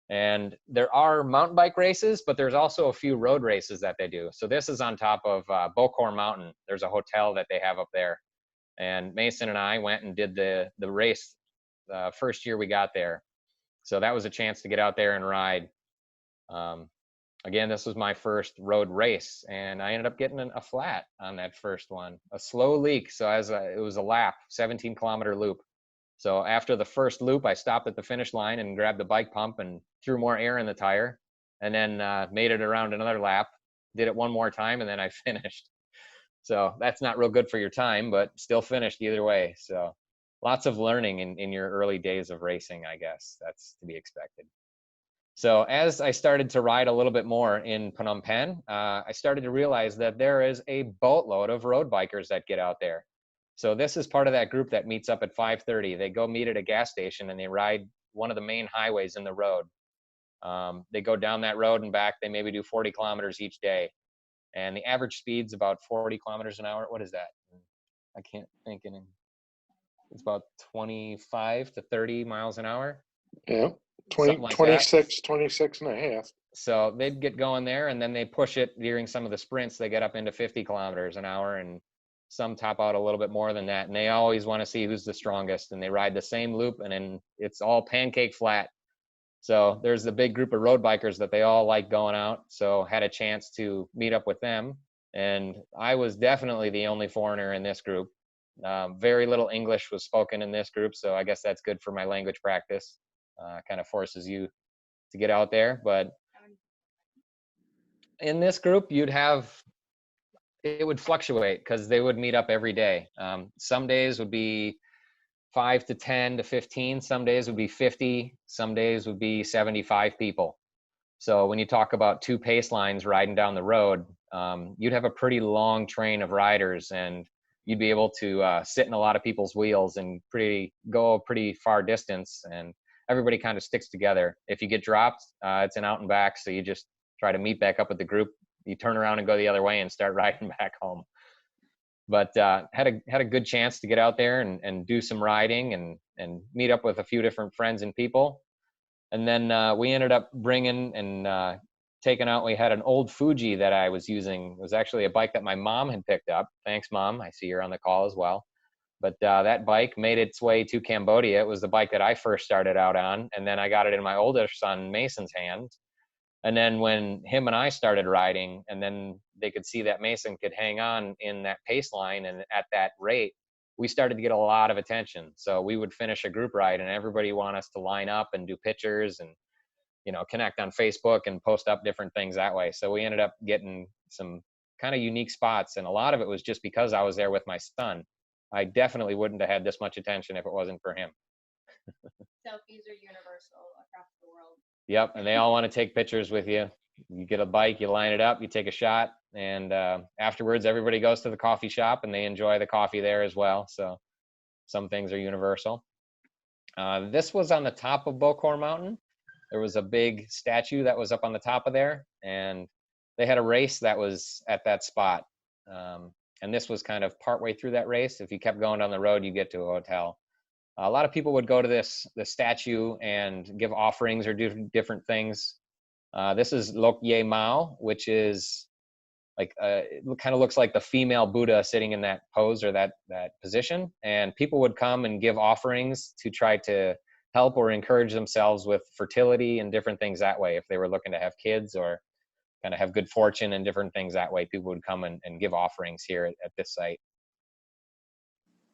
And there are mountain bike races, but there's also a few road races that they do. So this is on top of Bokor Mountain. There's a hotel that they have up there. And Mason and I went and did the race first year we got there. So that was a chance to get out there and ride. Again, this was my first road race, and I ended up getting a flat on that first one, a slow leak. So it was a lap, 17-kilometer loop. So after the first loop, I stopped at the finish line and grabbed the bike pump and threw more air in the tire, and then made it around another lap, did it one more time, and then I finished. So that's not real good for your time, but still finished either way. So lots of learning in your early days of racing, I guess. That's to be expected. So as I started to ride a little bit more in Phnom Penh, I started to realize that there is a boatload of road bikers that get out there. So this is part of that group that meets up at 5:30. They go meet at a gas station and they ride one of the main highways in the road. They go down that road and back. They maybe do 40 kilometers each day. And the average speed's about 40 kilometers an hour. What is that? I can't think. It's about 25 to 30 miles an hour. Yeah, Something like that. 26 and a half. So they'd get going there, and then they push it during some of the sprints. They get up into 50 kilometers an hour, and some top out a little bit more than that. And they always want to see who's the strongest, and they ride the same loop, and then it's all pancake flat. So there's a big group of road bikers that they all like going out. So had a chance to meet up with them. And I was definitely the only foreigner in this group. Very little English was spoken in this group. So I guess that's good for my language practice. Kind of forces you to get out there. But in this group, it would fluctuate because they would meet up every day. Some days would be 5 to 10 to 15. Some days would be 50. Some days would be 75 people. So when you talk about two pace lines riding down the road, you'd have a pretty long train of riders, and you'd be able to sit in a lot of people's wheels and go a pretty far distance, and everybody kind of sticks together. If you get dropped, it's an out and back, so you just try to meet back up with the group. You turn around and go the other way and start riding back home. But had a good chance to get out there and do some riding and meet up with a few different friends and people. And then we ended up bringing and taking out, we had an old Fuji that I was using. It was actually a bike that my mom had picked up. Thanks, Mom. I see you're on the call as well. But that bike made its way to Cambodia. It was the bike that I first started out on. And then I got it in my older son, Mason's hand. And then when him and I started riding, and then they could see that Mason could hang on in that pace line and at that rate, we started to get a lot of attention. So we would finish a group ride and everybody want us to line up and do pictures and, connect on Facebook and post up different things that way. So we ended up getting some kind of unique spots. And a lot of it was just because I was there with my son. I definitely wouldn't have had this much attention if it wasn't for him. Selfies are universal across the world. Yep, and they all want to take pictures with you. You get a bike, you line it up, you take a shot, and afterwards everybody goes to the coffee shop and they enjoy the coffee there as well. So some things are universal. This was on the top of Bokor Mountain. There was a big statue that was up on the top of there, and they had a race that was at that spot. And this was kind of partway through that race. If you kept going down the road, you get to a hotel. A lot of people would go to the statue and give offerings or do different things. This is Lok Ye Mao, which is like it kind of looks like the female Buddha sitting in that pose or that position. And people would come and give offerings to try to help or encourage themselves with fertility and different things that way. If they were looking to have kids or kind of have good fortune and different things that way, people would come and give offerings here at this site.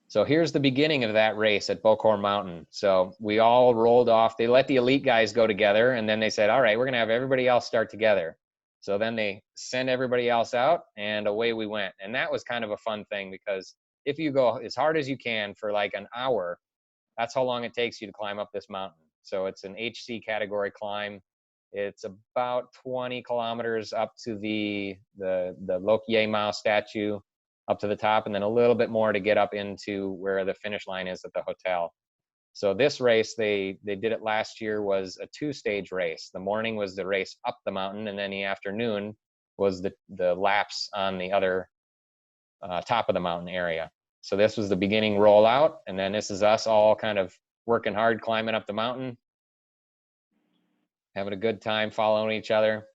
So here's the beginning of that race at Bokor Mountain. So we all rolled off. They let the elite guys go together, and then they said, all right, we're going to have everybody else start together. So then they send everybody else out, and away we went. And that was kind of a fun thing, because if you go as hard as you can for like an hour, that's how long it takes you to climb up this mountain. So it's an HC category climb. It's about 20 kilometers up to the Lok Ye Mao statue, up to the top, and then a little bit more to get up into where the finish line is at the hotel. So this race, they did it last year, was a 2-stage race. The morning was the race up the mountain, and then the afternoon was the laps on the other top of the mountain area. So this was the beginning rollout, and then this is us all kind of working hard, climbing up the mountain, having a good time, following each other.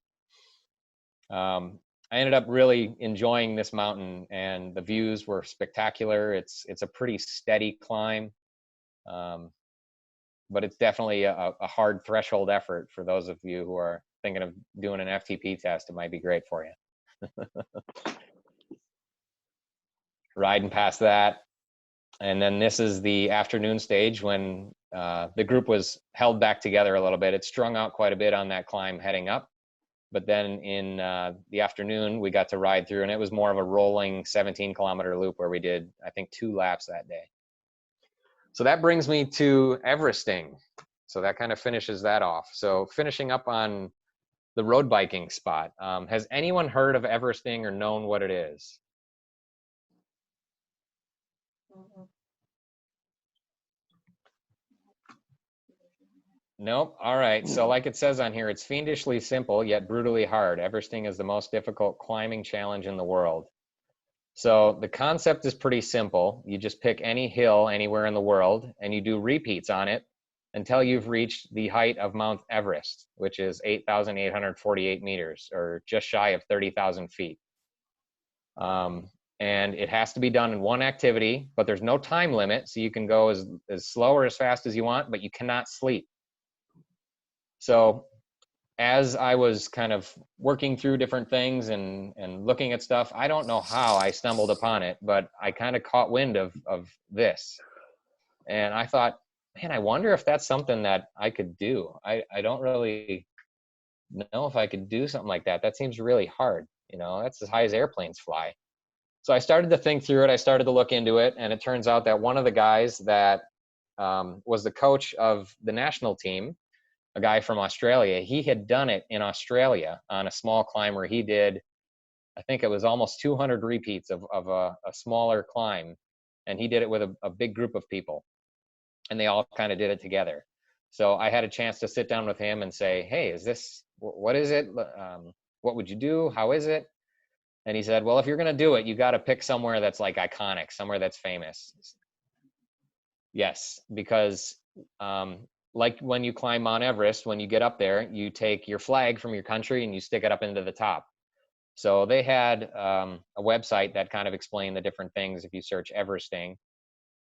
I ended up really enjoying this mountain, and the views were spectacular. It's a pretty steady climb, but it's definitely a hard threshold effort for those of you who are thinking of doing an FTP test. It might be great for you. Riding past that. And then this is the afternoon stage when the group was held back together a little bit. It strung out quite a bit on that climb heading up. But then in the afternoon, we got to ride through, and it was more of a rolling 17-kilometer loop where we did, I think, 2 laps that day. So that brings me to Everesting. So that kind of finishes that off. So finishing up on the road biking spot. Has anyone heard of Everesting or known what it is? Nope. All right. So like it says on here, it's fiendishly simple yet brutally hard. Everesting is the most difficult climbing challenge in the world. So the concept is pretty simple. You just pick any hill anywhere in the world and you do repeats on it until you've reached the height of Mount Everest, which is 8,848 meters, or just shy of 30,000 feet. And it has to be done in one activity, but there's no time limit, so you can go as slow or as fast as you want, but you cannot sleep. So as I was kind of working through different things and looking at stuff, I don't know how I stumbled upon it, but I kind of caught wind of this. And I thought, man, I wonder if that's something that I could do. I don't really know if I could do something like that. That seems really hard. You know, that's as high as airplanes fly. So I started to think through it. I started to look into it. And it turns out that one of the guys that was the coach of the national team, a guy from Australia, he had done it in Australia on a small climb where he did, I think it was almost 200 repeats of a smaller climb. And he did it with a big group of people. And they all kind of did it together. So I had a chance to sit down with him and say, hey, what is it? What would you do? How is it? And he said, well, if you're going to do it, you got to pick somewhere that's like iconic, somewhere that's famous. Yes, because like when you climb Mount Everest, when you get up there, you take your flag from your country and you stick it up into the top. So they had a website that kind of explained the different things if you search Everesting.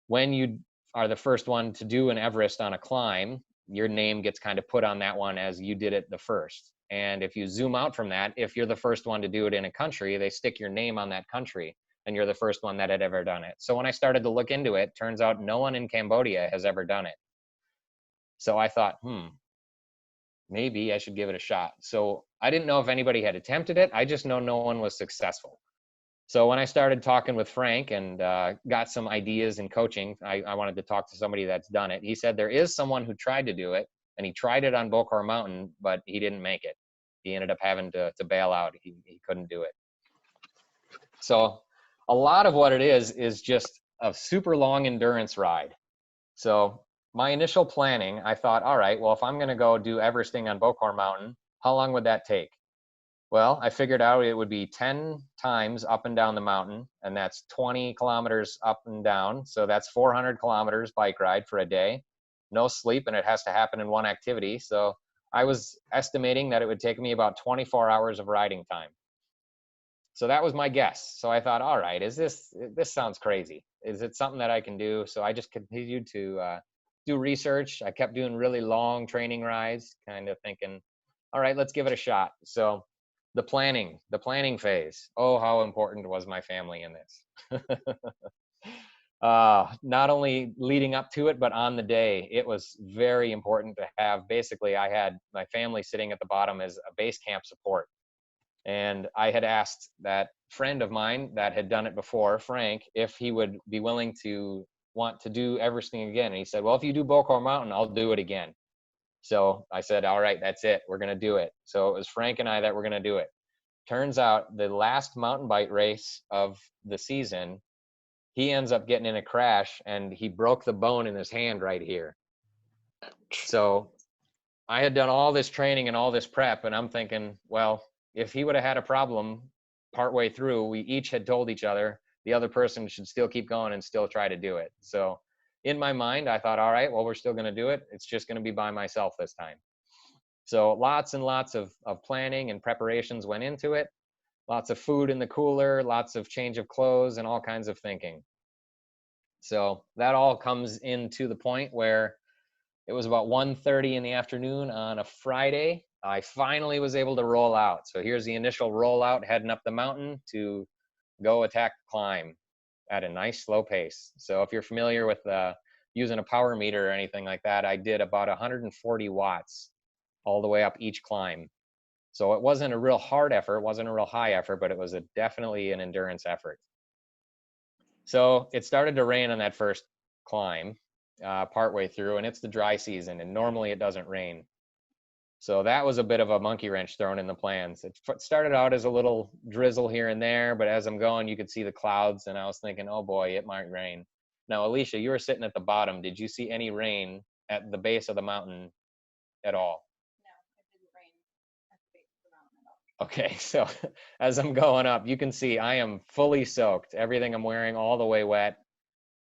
When you are the first one to do an Everest on a climb, your name gets kind of put on that one as you did it the first. And if you zoom out from that, if you're the first one to do it in a country, they stick your name on that country and you're the first one that had ever done it. So when I started to look into it, turns out no one in Cambodia has ever done it. So I thought, maybe I should give it a shot. So I didn't know if anybody had attempted it. I just know no one was successful. So when I started talking with Frank and got some ideas and coaching, I wanted to talk to somebody that's done it. He said there is someone who tried to do it, and he tried it on Bokor Mountain, but he didn't make it. He ended up having to bail out. He couldn't do it. So a lot of what it is just a super long endurance ride. So my initial planning, I thought, all right, well, if I'm going to go do Everesting on Bokor Mountain, how long would that take? Well, I figured out it would be 10 times up and down the mountain, and that's 20 kilometers up and down. So that's 400 kilometers bike ride for a day. No sleep, and it has to happen in one activity. So I was estimating that it would take me about 24 hours of riding time. So that was my guess. So I thought, all right, this sounds crazy. Is it something that I can do? So I just continued to do research. I kept doing really long training rides, kind of thinking, all right, let's give it a shot. So the planning phase. Oh, how important was my family in this? Not only leading up to it, but on the day, it was very important to have, basically, I had my family sitting at the bottom as a base camp support. And I had asked that friend of mine that had done it before, Frank, if he would be willing to want to do Everesting again. And he said, well, if you do Bokor Mountain, I'll do it again. So I said, all right, that's it. We're going to do it. So it was Frank and I that were going to do it. Turns out the last mountain bike race of the season, he ends up getting in a crash and he broke the bone in his hand right here. So I had done all this training and all this prep, and I'm thinking, well, if he would have had a problem partway through, we each had told each other the other person should still keep going and still try to do it. So in my mind, I thought, all right, well, we're still going to do it. It's just going to be by myself this time. So lots and lots of planning and preparations went into it. Lots of food in the cooler, lots of change of clothes, and all kinds of thinking. So that all comes into the point where it was about 1:30 in the afternoon on a Friday. I finally was able to roll out. So here's the initial rollout heading up the mountain to go attack the climb at a nice slow pace. So if you're familiar with using a power meter or anything like that, I did about 140 watts all the way up each climb. So it wasn't a real hard effort, it wasn't a real high effort, but it was definitely an endurance effort. So it started to rain on that first climb partway through, and it's the dry season, and normally it doesn't rain. So that was a bit of a monkey wrench thrown in the plans. It started out as a little drizzle here and there, but as I'm going, you could see the clouds, and I was thinking, oh boy, it might rain. Now, Alicia, you were sitting at the bottom. Did you see any rain at the base of the mountain at all? No, it didn't rain at the base of the mountain at all. Okay, so as I'm going up, you can see I am fully soaked. Everything I'm wearing all the way wet.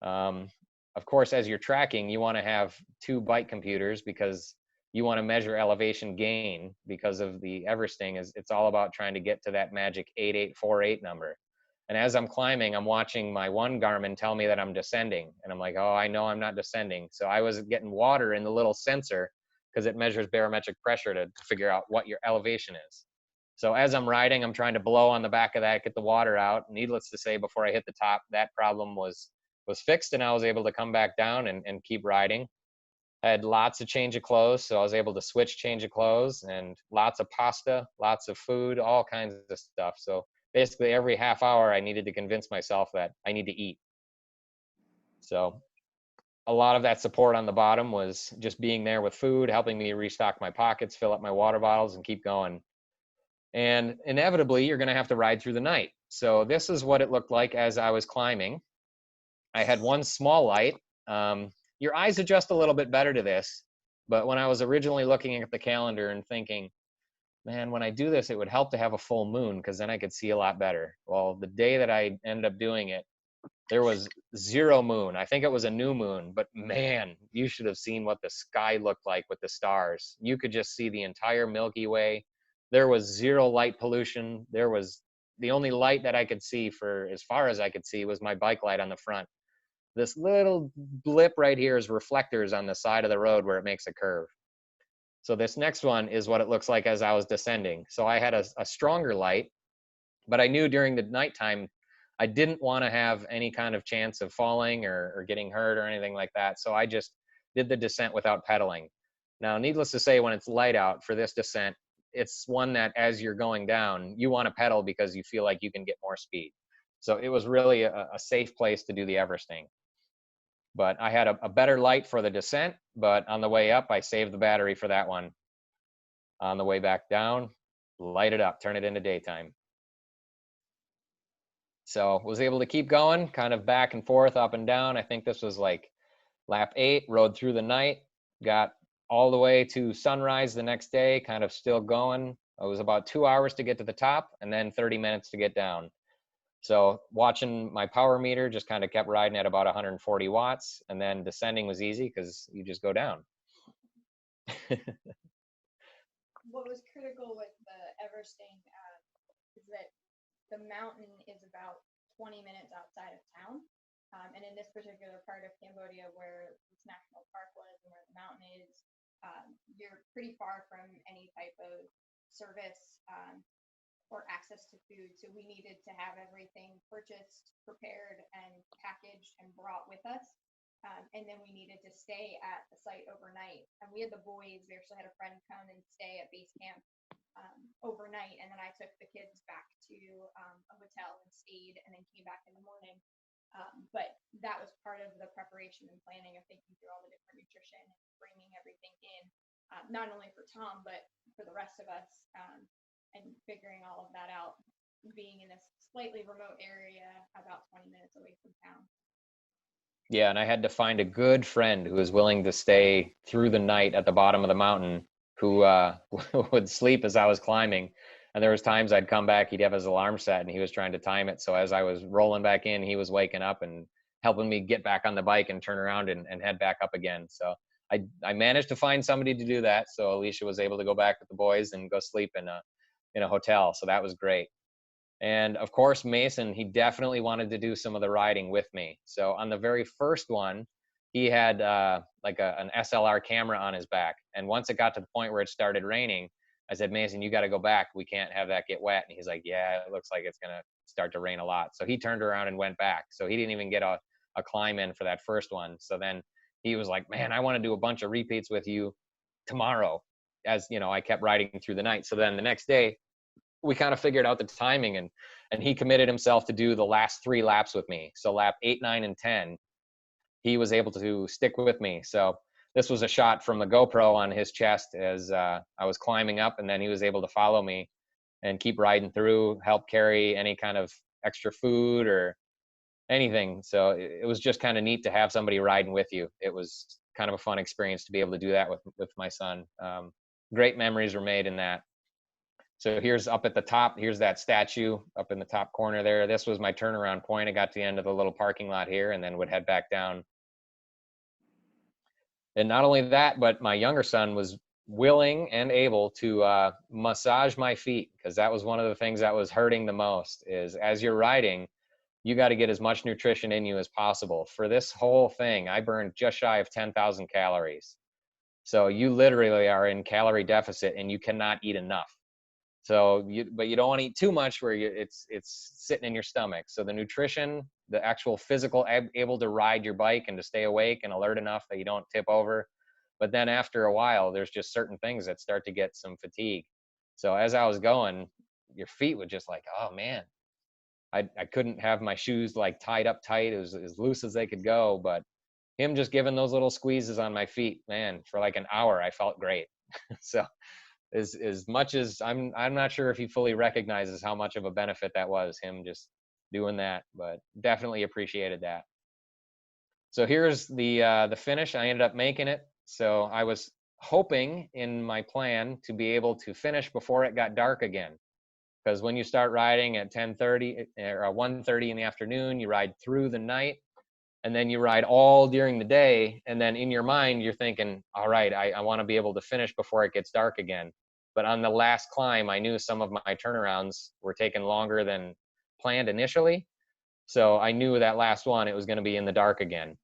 Of course, as you're tracking, you want to have two bike computers because you want to measure elevation gain because of the Everesting. It's all about trying to get to that magic 8848 number. And as I'm climbing, I'm watching my one Garmin tell me that I'm descending. And I'm like, oh, I know I'm not descending. So I was getting water in the little sensor because it measures barometric pressure to figure out what your elevation is. So as I'm riding, I'm trying to blow on the back of that, get the water out. Needless to say, before I hit the top, that problem was fixed, and I was able to come back down and keep riding. I had lots of change of clothes, so I was able to switch change of clothes, and lots of pasta, lots of food, all kinds of stuff. So basically every half hour I needed to convince myself that I need to eat. So a lot of that support on the bottom was just being there with food, helping me restock my pockets, fill up my water bottles, and keep going. And inevitably, you're going to have to ride through the night. So this is what it looked like as I was climbing. I had one small light. Your eyes adjust a little bit better to this, but when I was originally looking at the calendar and thinking, man, when I do this, it would help to have a full moon because then I could see a lot better. Well, the day that I ended up doing it, there was zero moon. I think it was a new moon, but man, you should have seen what the sky looked like with the stars. You could just see the entire Milky Way. There was zero light pollution. There was the only light that I could see for as far as I could see was my bike light on the front. This little blip right here is reflectors on the side of the road where it makes a curve. So this next one is what it looks like as I was descending. So I had a stronger light, but I knew during the nighttime, I didn't want to have any kind of chance of falling or getting hurt or anything like that. So I just did the descent without pedaling. Now, needless to say, when it's light out for this descent, it's one that as you're going down, you want to pedal because you feel like you can get more speed. So it was really a safe place to do the Everesting. But I had a better light for the descent, but on the way up, I saved the battery for that one. On the way back down, light it up, turn it into daytime. So was able to keep going, kind of back and forth, up and down. I think this was like lap 8, rode through the night, got all the way to sunrise the next day, kind of still going. It was about 2 hours to get to the top and then 30 minutes to get down. So watching my power meter just kind of kept riding at about 140 watts, and then descending was easy because you just go down. What was critical with the Everesting is that the mountain is about 20 minutes outside of town. And in this particular part of Cambodia where this national park was and where the mountain is, you're pretty far from any type of service or access to food. So we needed to have everything purchased, prepared, and packaged and brought with us. And then we needed to stay at the site overnight. And we had the boys, we actually had a friend come and stay at base camp overnight. And then I took the kids back to a hotel and stayed and then came back in the morning. But that was part of the preparation and planning of thinking through all the different nutrition and bringing everything in, not only for Tom, but for the rest of us. And figuring all of that out, being in this slightly remote area about 20 minutes away from town. Yeah, and I had to find a good friend who was willing to stay through the night at the bottom of the mountain, who would sleep as I was climbing. And there was times I'd come back, he'd have his alarm set, and he was trying to time it. So as I was rolling back in, he was waking up and helping me get back on the bike and turn around and head back up again. So I managed to find somebody to do that. So Alicia was able to go back with the boys and go sleep in a hotel. So that was great. And of course, Mason, he definitely wanted to do some of the riding with me. So on the very first one, he had like an SLR camera on his back. And once it got to the point where it started raining, I said, Mason, you got to go back. We can't have that get wet. And he's like, yeah, it looks like it's going to start to rain a lot. So he turned around and went back. So he didn't even get a climb in for that first one. So then he was like, man, I want to do a bunch of repeats with you tomorrow. As you know, I kept riding through the night. So then the next day, we kind of figured out the timing, and he committed himself to do the last 3 laps with me. So lap 8, 9, and 10, he was able to stick with me. So this was a shot from the GoPro on his chest as I was climbing up, and then he was able to follow me and keep riding through, help carry any kind of extra food or anything. So it was just kind of neat to have somebody riding with you. It was kind of a fun experience to be able to do that with my son. Great memories were made in that. So here's up at the top, here's that statue up in the top corner there. This was my turnaround point. I got to the end of the little parking lot here and then would head back down. And not only that, but my younger son was willing and able to massage my feet, because that was one of the things that was hurting the most. Is as you're riding, you got to get as much nutrition in you as possible. For this whole thing, I burned just shy of 10,000 calories. So you literally are in calorie deficit and you cannot eat enough. So but you don't want to eat too much where it's sitting in your stomach. So the nutrition, the actual physical able to ride your bike and to stay awake and alert enough that you don't tip over. But then after a while, there's just certain things that start to get some fatigue. So as I was going, your feet would just like, oh man, I couldn't have my shoes like tied up tight. It was as loose as they could go. But him just giving those little squeezes on my feet, man, for like an hour, I felt great. So as much as I'm not sure if he fully recognizes how much of a benefit that was, him just doing that, but definitely appreciated that. So here's the finish. I ended up making it. So I was hoping in my plan to be able to finish before it got dark again. Because when you start riding at 10:30 or 1:30 in the afternoon, you ride through the night, and then you ride all during the day, and then in your mind you're thinking, all right, I want to be able to finish before it gets dark again. But on the last climb, I knew some of my turnarounds were taking longer than planned initially, so I knew that last one, it was going to be in the dark again.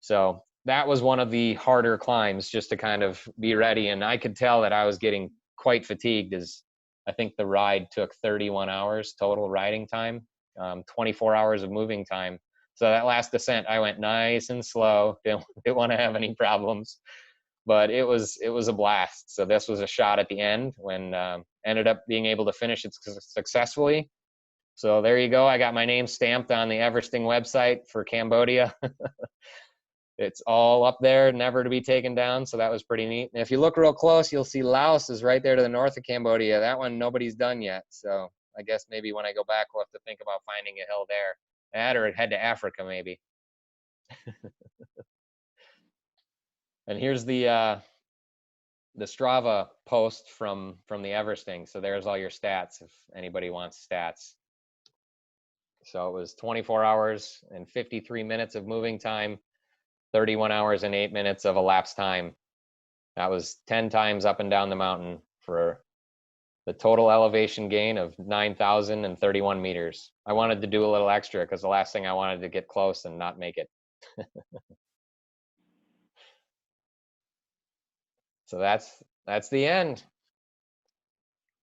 So that was one of the harder climbs, just to kind of be ready. And I could tell that I was getting quite fatigued, as I think the ride took 31 hours total riding time, 24 hours of moving time. So that last descent, I went nice and slow. Didn't want to have any problems, but it was a blast. So this was a shot at the end when ended up being able to finish it successfully. So there you go. I got my name stamped on the Everesting website for Cambodia. It's all up there, never to be taken down. So that was pretty neat. And if you look real close, you'll see Laos is right there to the north of Cambodia. That one nobody's done yet. So I guess maybe when I go back, we'll have to think about finding a hill there. That or head to Africa maybe. And here's the Strava post from the Everesting. So there's all your stats if anybody wants stats. So it was 24 hours and 53 minutes of moving time, 31 hours and 8 minutes of elapsed time. That was 10 times up and down the mountain for the total elevation gain of 9,031 meters. I wanted to do a little extra because the last thing I wanted to get close and not make it. So that's the end.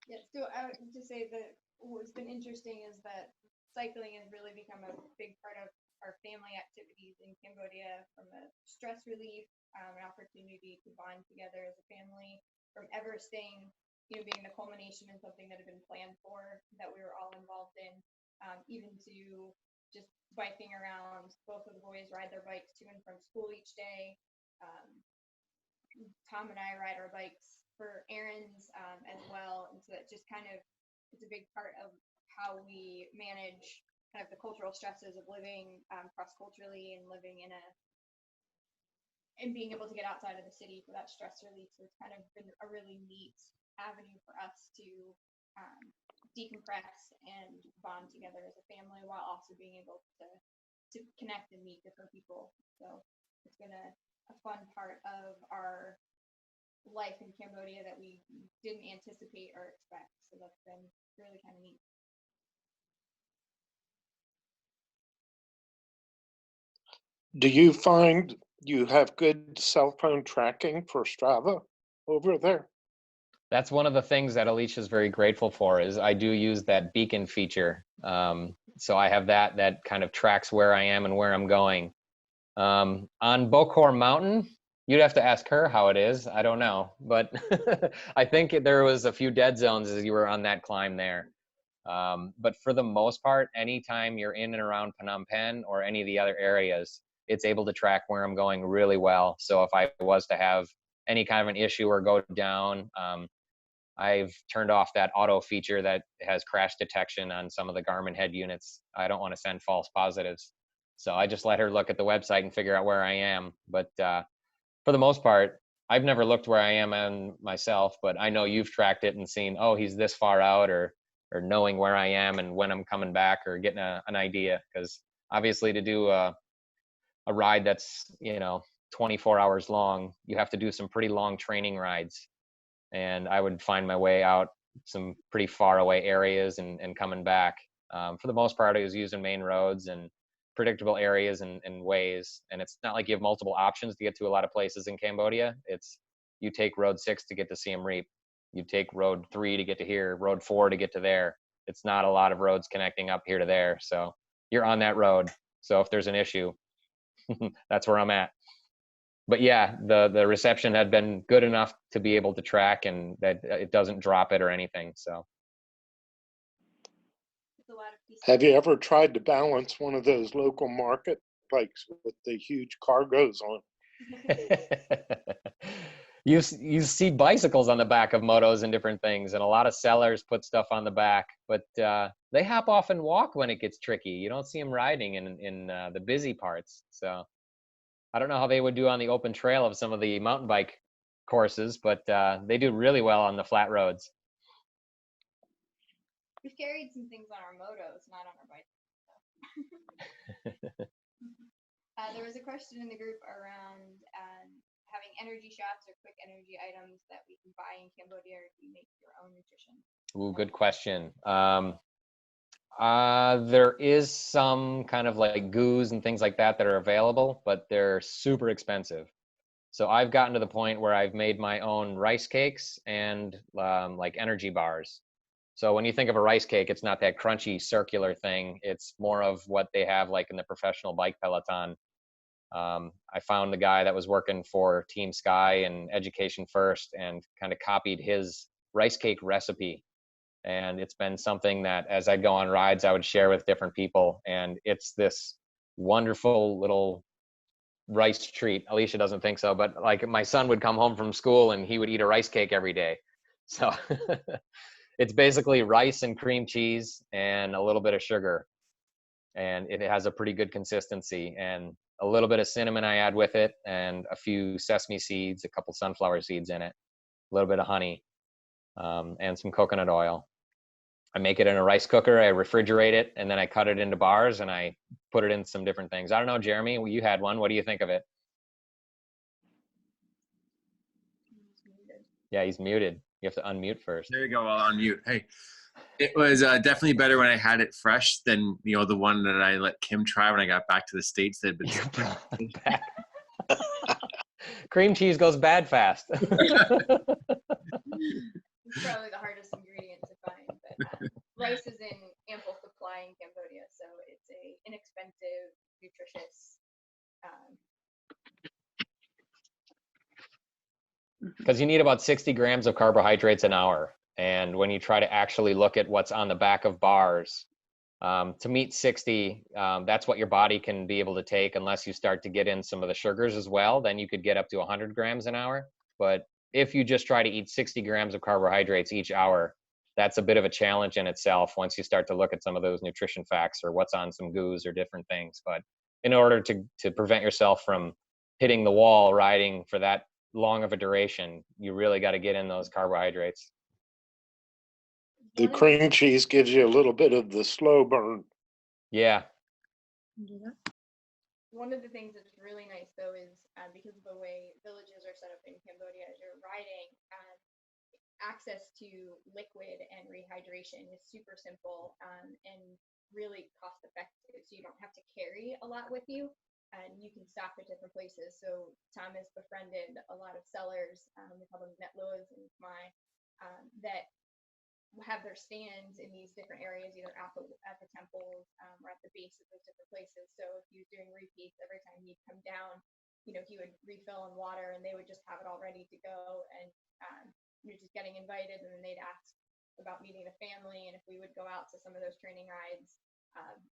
Yeah, so I would just say that what's been interesting is that cycling has really become a big part of our family activities in Cambodia, from a stress relief, an opportunity to bond together as a family, from Everesting, being the culmination in something that had been planned for, that we were all involved in, even to just biking around. Both of the boys ride their bikes to and from school each day. Tom and I ride our bikes for errands as well, and so that just kind of, it's a big part of how we manage kind of the cultural stresses of living cross-culturally and living and being able to get outside of the city for that stress relief. So it's kind of been a really neat avenue for us to decompress and bond together as a family, while also being able to connect and meet different people. So it's been a fun part of our life in Cambodia that we didn't anticipate or expect. So that's been really kind of neat. Do you find you have good cell phone tracking for Strava over there? That's one of the things that Alicia is very grateful for, is I do use that beacon feature. So I have that kind of tracks where I am and where I'm going. On Bokor Mountain, you'd have to ask her how it is. I don't know, but I think there was a few dead zones as you were on that climb there. But for the most part, anytime you're in and around Phnom Penh or any of the other areas, it's able to track where I'm going really well. So if I was to have any kind of an issue or go down, I've turned off that auto feature that has crash detection on some of the Garmin head units. I don't want to send false positives. So I just let her look at the website and figure out where I am. But for the most part, I've never looked where I am on myself, but I know you've tracked it and seen, oh, he's this far out, or knowing where I am and when I'm coming back, or getting an idea. Because obviously to do a ride that's, 24 hours long, you have to do some pretty long training rides. And I would find my way out some pretty far away areas and coming back. For the most part, I was using main roads and predictable areas and ways. And it's not like you have multiple options to get to a lot of places in Cambodia. It's you take road 6 to get to Siem Reap. You take road 3 to get to here, road 4 to get to there. It's not a lot of roads connecting up here to there. So you're on that road. So if there's an issue, that's where I'm at. But yeah, the reception had been good enough to be able to track, and that it doesn't drop it or anything. So It's a lot of pieces. Have you ever tried to balance one of those local market bikes with the huge cargoes on? you see bicycles on the back of motos and different things, and a lot of sellers put stuff on the back, but they hop off and walk when it gets tricky. You don't see them riding in the busy parts. So I don't know how they would do on the open trail of some of the mountain bike courses, but they do really well on the flat roads. We've carried some things on our motos, not on our bikes. There was a question in the group around having energy shots or quick energy items that we can buy in Cambodia, or do you make your own nutrition? Ooh, good question. There is some kind of like goos and things like that are available, but they're super expensive. So I've gotten to the point where I've made my own rice cakes and like energy bars. So when you think of a rice cake, it's not that crunchy circular thing. It's more of what they have like in the professional bike peloton. I found the guy that was working for Team Sky and Education First and kind of copied his rice cake recipe. And it's been something that as I go on rides, I would share with different people. And it's this wonderful little rice treat. Alicia doesn't think so, but like my son would come home from school and he would eat a rice cake every day. So it's basically rice and cream cheese and a little bit of sugar. And it has a pretty good consistency, and a little bit of cinnamon I add with it, and a few sesame seeds, a couple sunflower seeds in it, a little bit of honey, and some coconut oil. I make it in a rice cooker, I refrigerate it, and then I cut it into bars and I put it in some different things. I don't know, Jeremy, you had one. What do you think of it? Yeah, he's muted. You have to unmute first. There you go. I'll unmute. Hey, it was definitely better when I had it fresh than the one that I let Kim try when I got back to the States. That had been cream cheese goes bad fast. It's probably the hardest ingredient to find, but rice is in ample supply in Cambodia, so it's a inexpensive, nutritious. Because you need about 60 grams of carbohydrates an hour. And when you try to actually look at what's on the back of bars, to meet 60, that's what your body can be able to take, unless you start to get in some of the sugars as well. Then you could get up to 100 grams an hour. But if you just try to eat 60 grams of carbohydrates each hour, that's a bit of a challenge in itself once you start to look at some of those nutrition facts or what's on some goos or different things. But in order to prevent yourself from hitting the wall riding for that long of a duration, you really got to get in those carbohydrates. The cream cheese gives you a little bit of the slow burn. Yeah. One of the things that's really nice though is because of the way villages are set up in Cambodia as you're riding, access to liquid and rehydration is super simple and really cost effective. So you don't have to carry a lot with you, and you can stop at different places. So Tom has befriended a lot of sellers, we call them Netlos and Khmer, that have their stands in these different areas, either at the temples or at the base of those different places. So if he was doing repeats, every time he'd come down, he would refill in water, and they would just have it all ready to go. And you're just getting invited, and then they'd ask about meeting the family, and if we would go out to some of those training rides,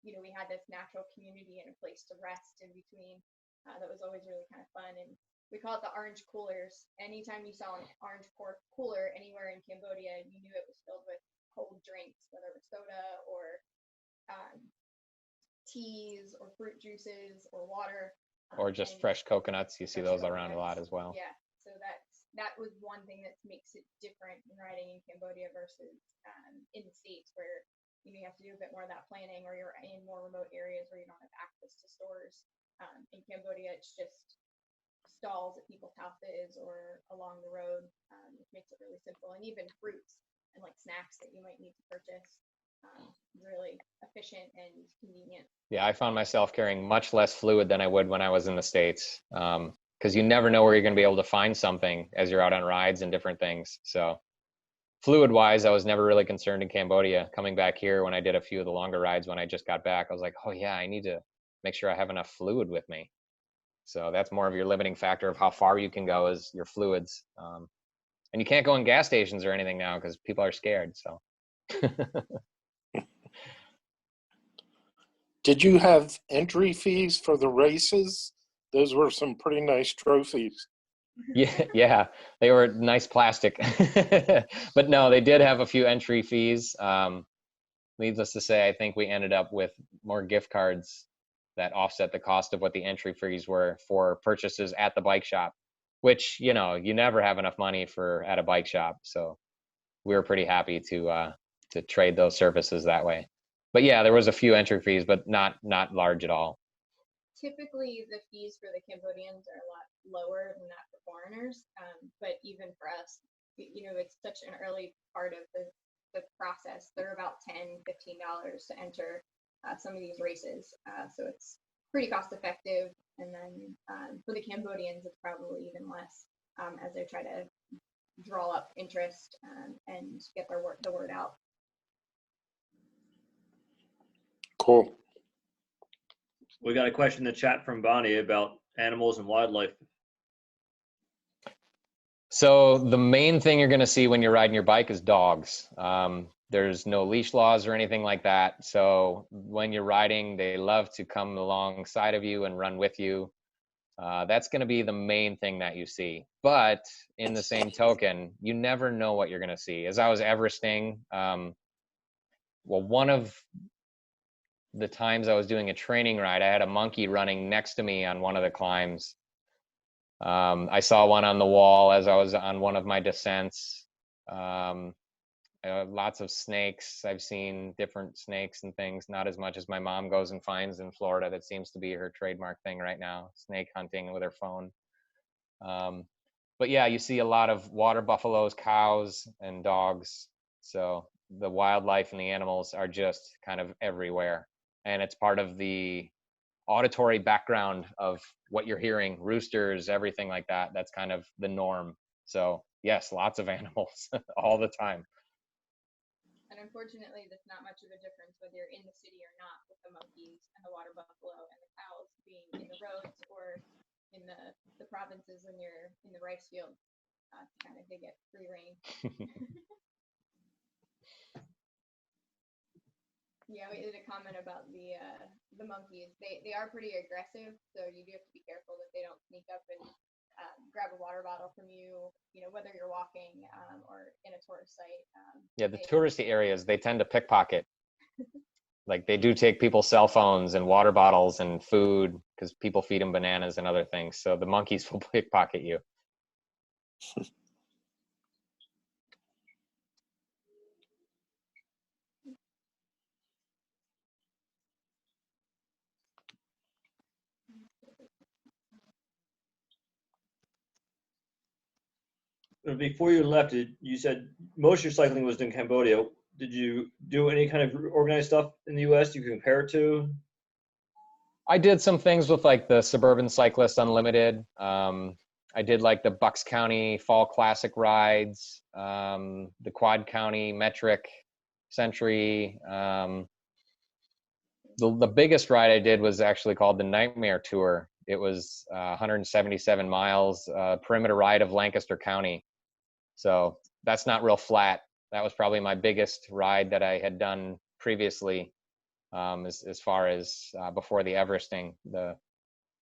we had this natural community and a place to rest in between. That was always really kind of fun. And we call it the orange coolers. Anytime you saw an orange cooler anywhere in Cambodia, you knew it was filled with cold drinks, whether it was soda or teas or fruit juices or water. Or just and fresh coconuts. You see fresh those around a lot coconuts. as well. Yeah, so that was one thing that makes it different in riding in Cambodia versus in the States, where you have to do a bit more of that planning, or you're in more remote areas where you don't have access to stores. In Cambodia, it's just stalls at people's houses or along the road, which makes it really simple. And even fruits and like snacks that you might need to purchase, really efficient and convenient. Yeah, I found myself carrying much less fluid than I would when I was in the States, because you never know where you're going to be able to find something as you're out on rides and different things. So fluid-wise, I was never really concerned in Cambodia. Coming back here, when I did a few of the longer rides when I just got back, I was like, oh yeah, I need to make sure I have enough fluid with me. So that's more of your limiting factor of how far you can go is your fluids. And you can't go in gas stations or anything now because people are scared. So. Did you have entry fees for the races? Those were some pretty nice trophies. Yeah, they were nice plastic. But no, they did have a few entry fees. Needless to say, I think we ended up with more gift cards that offset the cost of what the entry fees were for purchases at the bike shop, which, you never have enough money for at a bike shop. So we were pretty happy to trade those services that way. But yeah, there was a few entry fees, but not large at all. Typically, the fees for the Cambodians are a lot lower than that for foreigners. But even for us, it's such an early part of the process. They're about $10, $15 to enter some of these races. So it's pretty cost effective. And then for the Cambodians, it's probably even less as they try to draw up interest and get the word out. Cool. We got a question in the chat from Bonnie about animals and wildlife. So the main thing you're going to see when you're riding your bike is dogs. There's no leash laws or anything like that. So when you're riding, they love to come alongside of you and run with you. That's going to be the main thing that you see. But in the same token, you never know what you're going to see. As I was Everesting, one of the times I was doing a training ride, I had a monkey running next to me on one of the climbs. I saw one on the wall as I was on one of my descents. Lots of snakes. I've seen different snakes and things, not as much as my mom goes and finds in Florida. That seems to be her trademark thing right now, snake hunting with her phone. But yeah, you see a lot of water buffaloes, cows, and dogs. So the wildlife and the animals are just kind of everywhere. And it's part of the auditory background of what you're hearing, roosters, everything like that. That's kind of the norm. So yes, lots of animals all the time. And unfortunately, there's not much of a difference whether you're in the city or not, with the monkeys and the water buffalo and the cows being in the roads or in the provinces when you're in the rice field. Kind of, they get free reign. Yeah, we did a comment about the monkeys. They are pretty aggressive, so you do have to be careful that they don't sneak up and grab a water bottle from you. Whether you're walking or in a tourist site. Yeah, the touristy areas, they tend to pickpocket. Like they do take people's cell phones and water bottles and food because people feed them bananas and other things. So the monkeys will pickpocket you. Before you left, you said most of your cycling was in Cambodia. Did you do any kind of organized stuff in the U.S. you can compare it to? I did some things with like the Suburban Cyclist Unlimited. I did like the Bucks County Fall Classic rides, the Quad County Metric Century. The biggest ride I did was actually called the Nightmare Tour. It was 177 miles, perimeter ride of Lancaster County. So that's not real flat. That was probably my biggest ride that I had done previously, as far as before the Everesting. The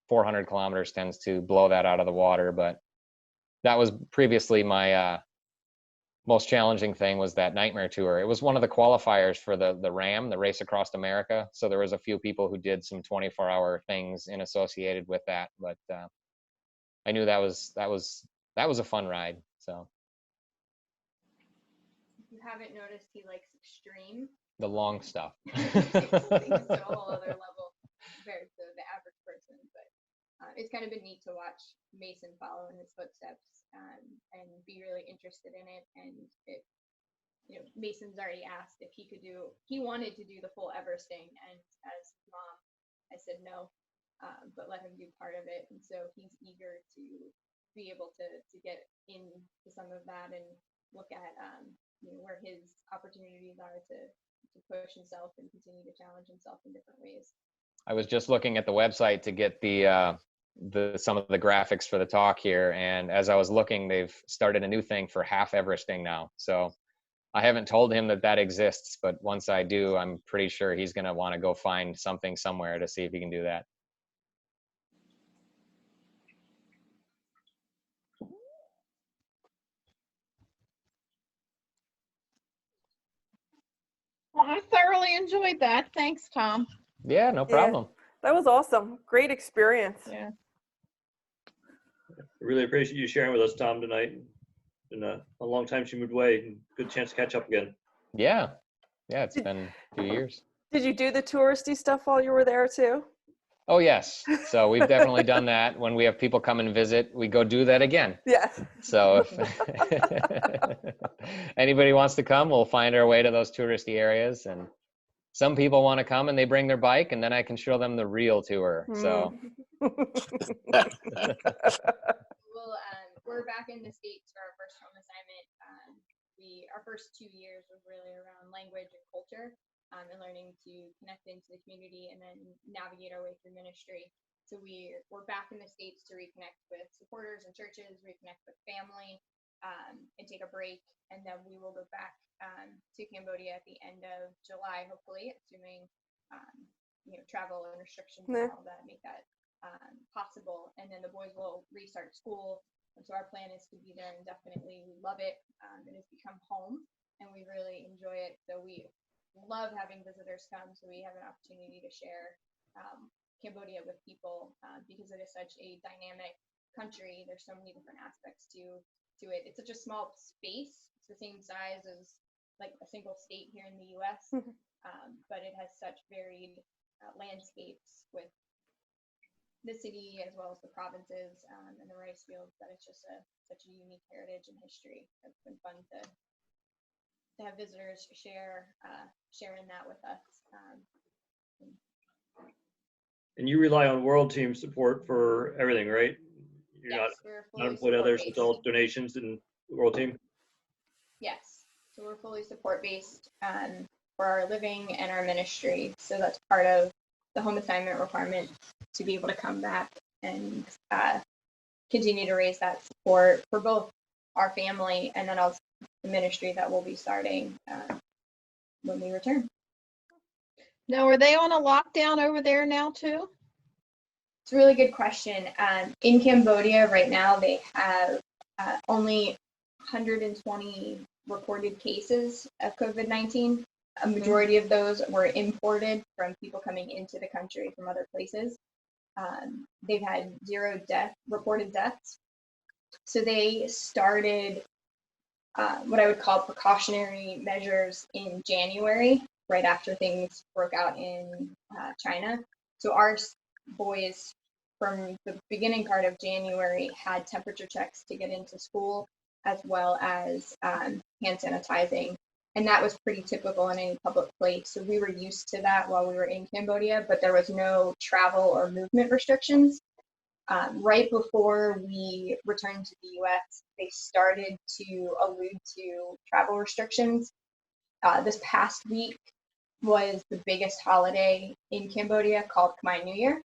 400 kilometers tends to blow that out of the water, but that was previously my most challenging thing was that nightmare tour. It was one of the qualifiers for the RAM, the Race Across America. So there was a few people who did some 24-hour things in associated with that, but I knew that was a fun ride. So If you haven't noticed, he likes extreme. the long stuff. Takes things to a whole other level compared to the average person. But it's kind of been neat to watch Mason follow in his footsteps and be really interested in it. And it, Mason's already asked if he wanted to do the full Everesting, and as mom, I said no, but let him do part of it. And so he's eager to be able to get into some of that and look at where his opportunities are to push himself and continue to challenge himself in different ways. I was just looking at the website to get some of the graphics for the talk here, and as I was looking, they've started a new thing for half Everesting now. So I haven't told him that exists, but once I do, I'm pretty sure he's going to want to go find something somewhere to see if he can do that. Well, I thoroughly enjoyed that. Thanks, Tom. Yeah, no problem. That was awesome. Great experience. Yeah. I really appreciate you sharing with us, Tom, tonight. It's been a long time she moved away, and good chance to catch up again. Yeah, it's been a few years. Did you do the touristy stuff while you were there too? Oh, yes. So we've definitely done that. When we have people come and visit, we go do that again. Yes. So if anybody wants to come, we'll find our way to those touristy areas. And some people want to come and they bring their bike, and then I can show them the real tour. So we're back in the States for our first home assignment. Our first 2 years was really around language and culture. And learning to connect into the community and then navigate our way through ministry. So we're back in the States to reconnect with supporters and churches, reconnect with family, and take a break. And then we will go back to Cambodia at the end of July, hopefully, assuming travel and restrictions and all that make that possible. And then the boys will restart school. And so our plan is to be there indefinitely. We love it. It has become home, and we really enjoy it. So we love having visitors come, so we have an opportunity to share Cambodia with people because it is such a dynamic country. There's so many different aspects to it. It's such a small space. It's the same size as like a single state here in the U.S., but it has such varied landscapes with the city as well as the provinces and the rice fields that it's just such a unique heritage and history. It's been fun to have visitors sharing that with us. And you rely on World Team support for everything, right? You're yes, not employed others, it's all donations and World Team? Yes, so we're fully support-based for our living and our ministry. So that's part of the home assignment requirement to be able to come back and continue to raise that support for both our family and then also the ministry that we'll be starting when we return. Now, are they on a lockdown over there now too? It's a really good question. In Cambodia right now, they have only 120 reported cases of COVID-19. A majority of those were imported from people coming into the country from other places. They've had 0 reported deaths. So they started what I would call precautionary measures in January, right after things broke out in China. So our boys from the beginning part of January had temperature checks to get into school, as well as hand sanitizing. And that was pretty typical in any public place. So we were used to that while we were in Cambodia, but there was no travel or movement restrictions. Right before we returned to the US, they started to allude to travel restrictions. This past week was the biggest holiday in Cambodia called Khmer New Year.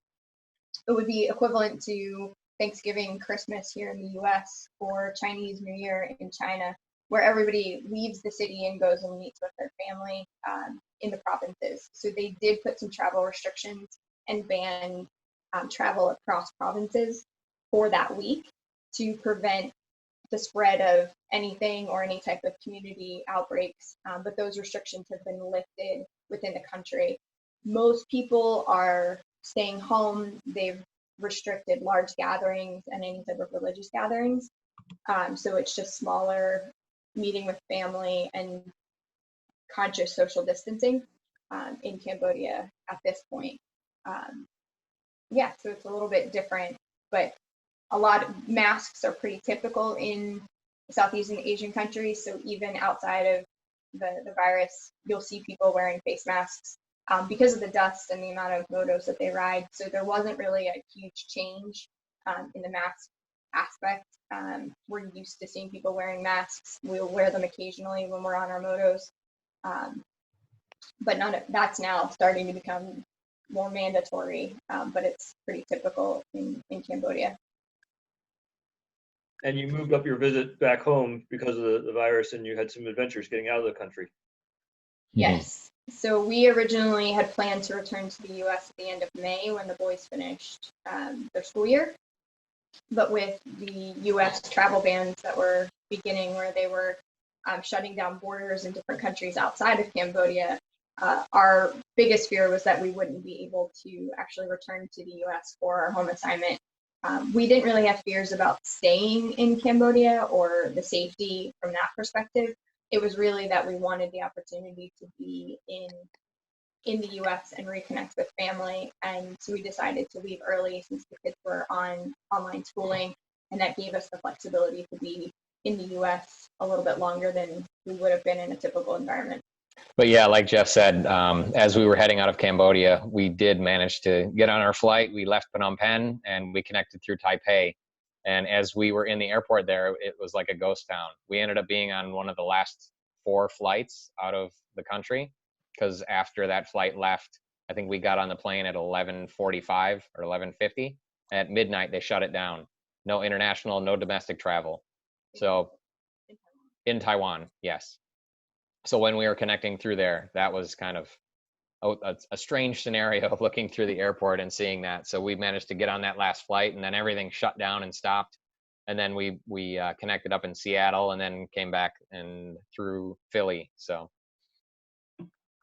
It would be equivalent to Thanksgiving, Christmas here in the US, or Chinese New Year in China, where everybody leaves the city and goes and meets with their family in the provinces. So they did put some travel restrictions and banned travel across provinces for that week to prevent the spread of anything or any type of community outbreaks, but those restrictions have been lifted within the country. Most people are staying home. They've restricted large gatherings and any type of religious gatherings. So it's just smaller meeting with family and conscious social distancing in Cambodia at this point. Yeah, so it's a little bit different, but a lot of masks are pretty typical in Southeast Asian countries. So even outside of the virus, you'll see people wearing face masks because of the dust and the amount of motos that they ride. So there wasn't really a huge change in the mask aspect. We're used to seeing people wearing masks. We'll wear them occasionally when we're on our motos. But that's now starting to become more mandatory, but it's pretty typical in Cambodia. And you moved up your visit back home because of the virus, and you had some adventures getting out of the country. Yes. So we originally had planned to return to the US at the end of May when the boys finished their school year. But with the US travel bans that were beginning, where they were shutting down borders in different countries outside of Cambodia, our biggest fear was that we wouldn't be able to actually return to the US for our home assignment. We didn't really have fears about staying in Cambodia or the safety from that perspective. It was really that we wanted the opportunity to be in the US and reconnect with family. And so we decided to leave early since the kids were on online schooling, and that gave us the flexibility to be in the US a little bit longer than we would have been in a typical environment. But yeah, like Jeff said, as we were heading out of Cambodia, we did manage to get on our flight. We left Phnom Penh and we connected through Taipei. And as we were in the airport there, it was like a ghost town. We ended up being on one of the last 4 flights out of the country, because after that flight left, I think we got on the plane at 11:45 or 11:50. At midnight, they shut it down. No international, no domestic travel. So in Taiwan, yes. So when we were connecting through there, that was kind of a strange scenario of looking through the airport and seeing that. So we managed to get on that last flight, and then everything shut down and stopped. And then we connected up in Seattle, and then came back and through Philly. So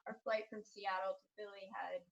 our flight from Seattle to Philly had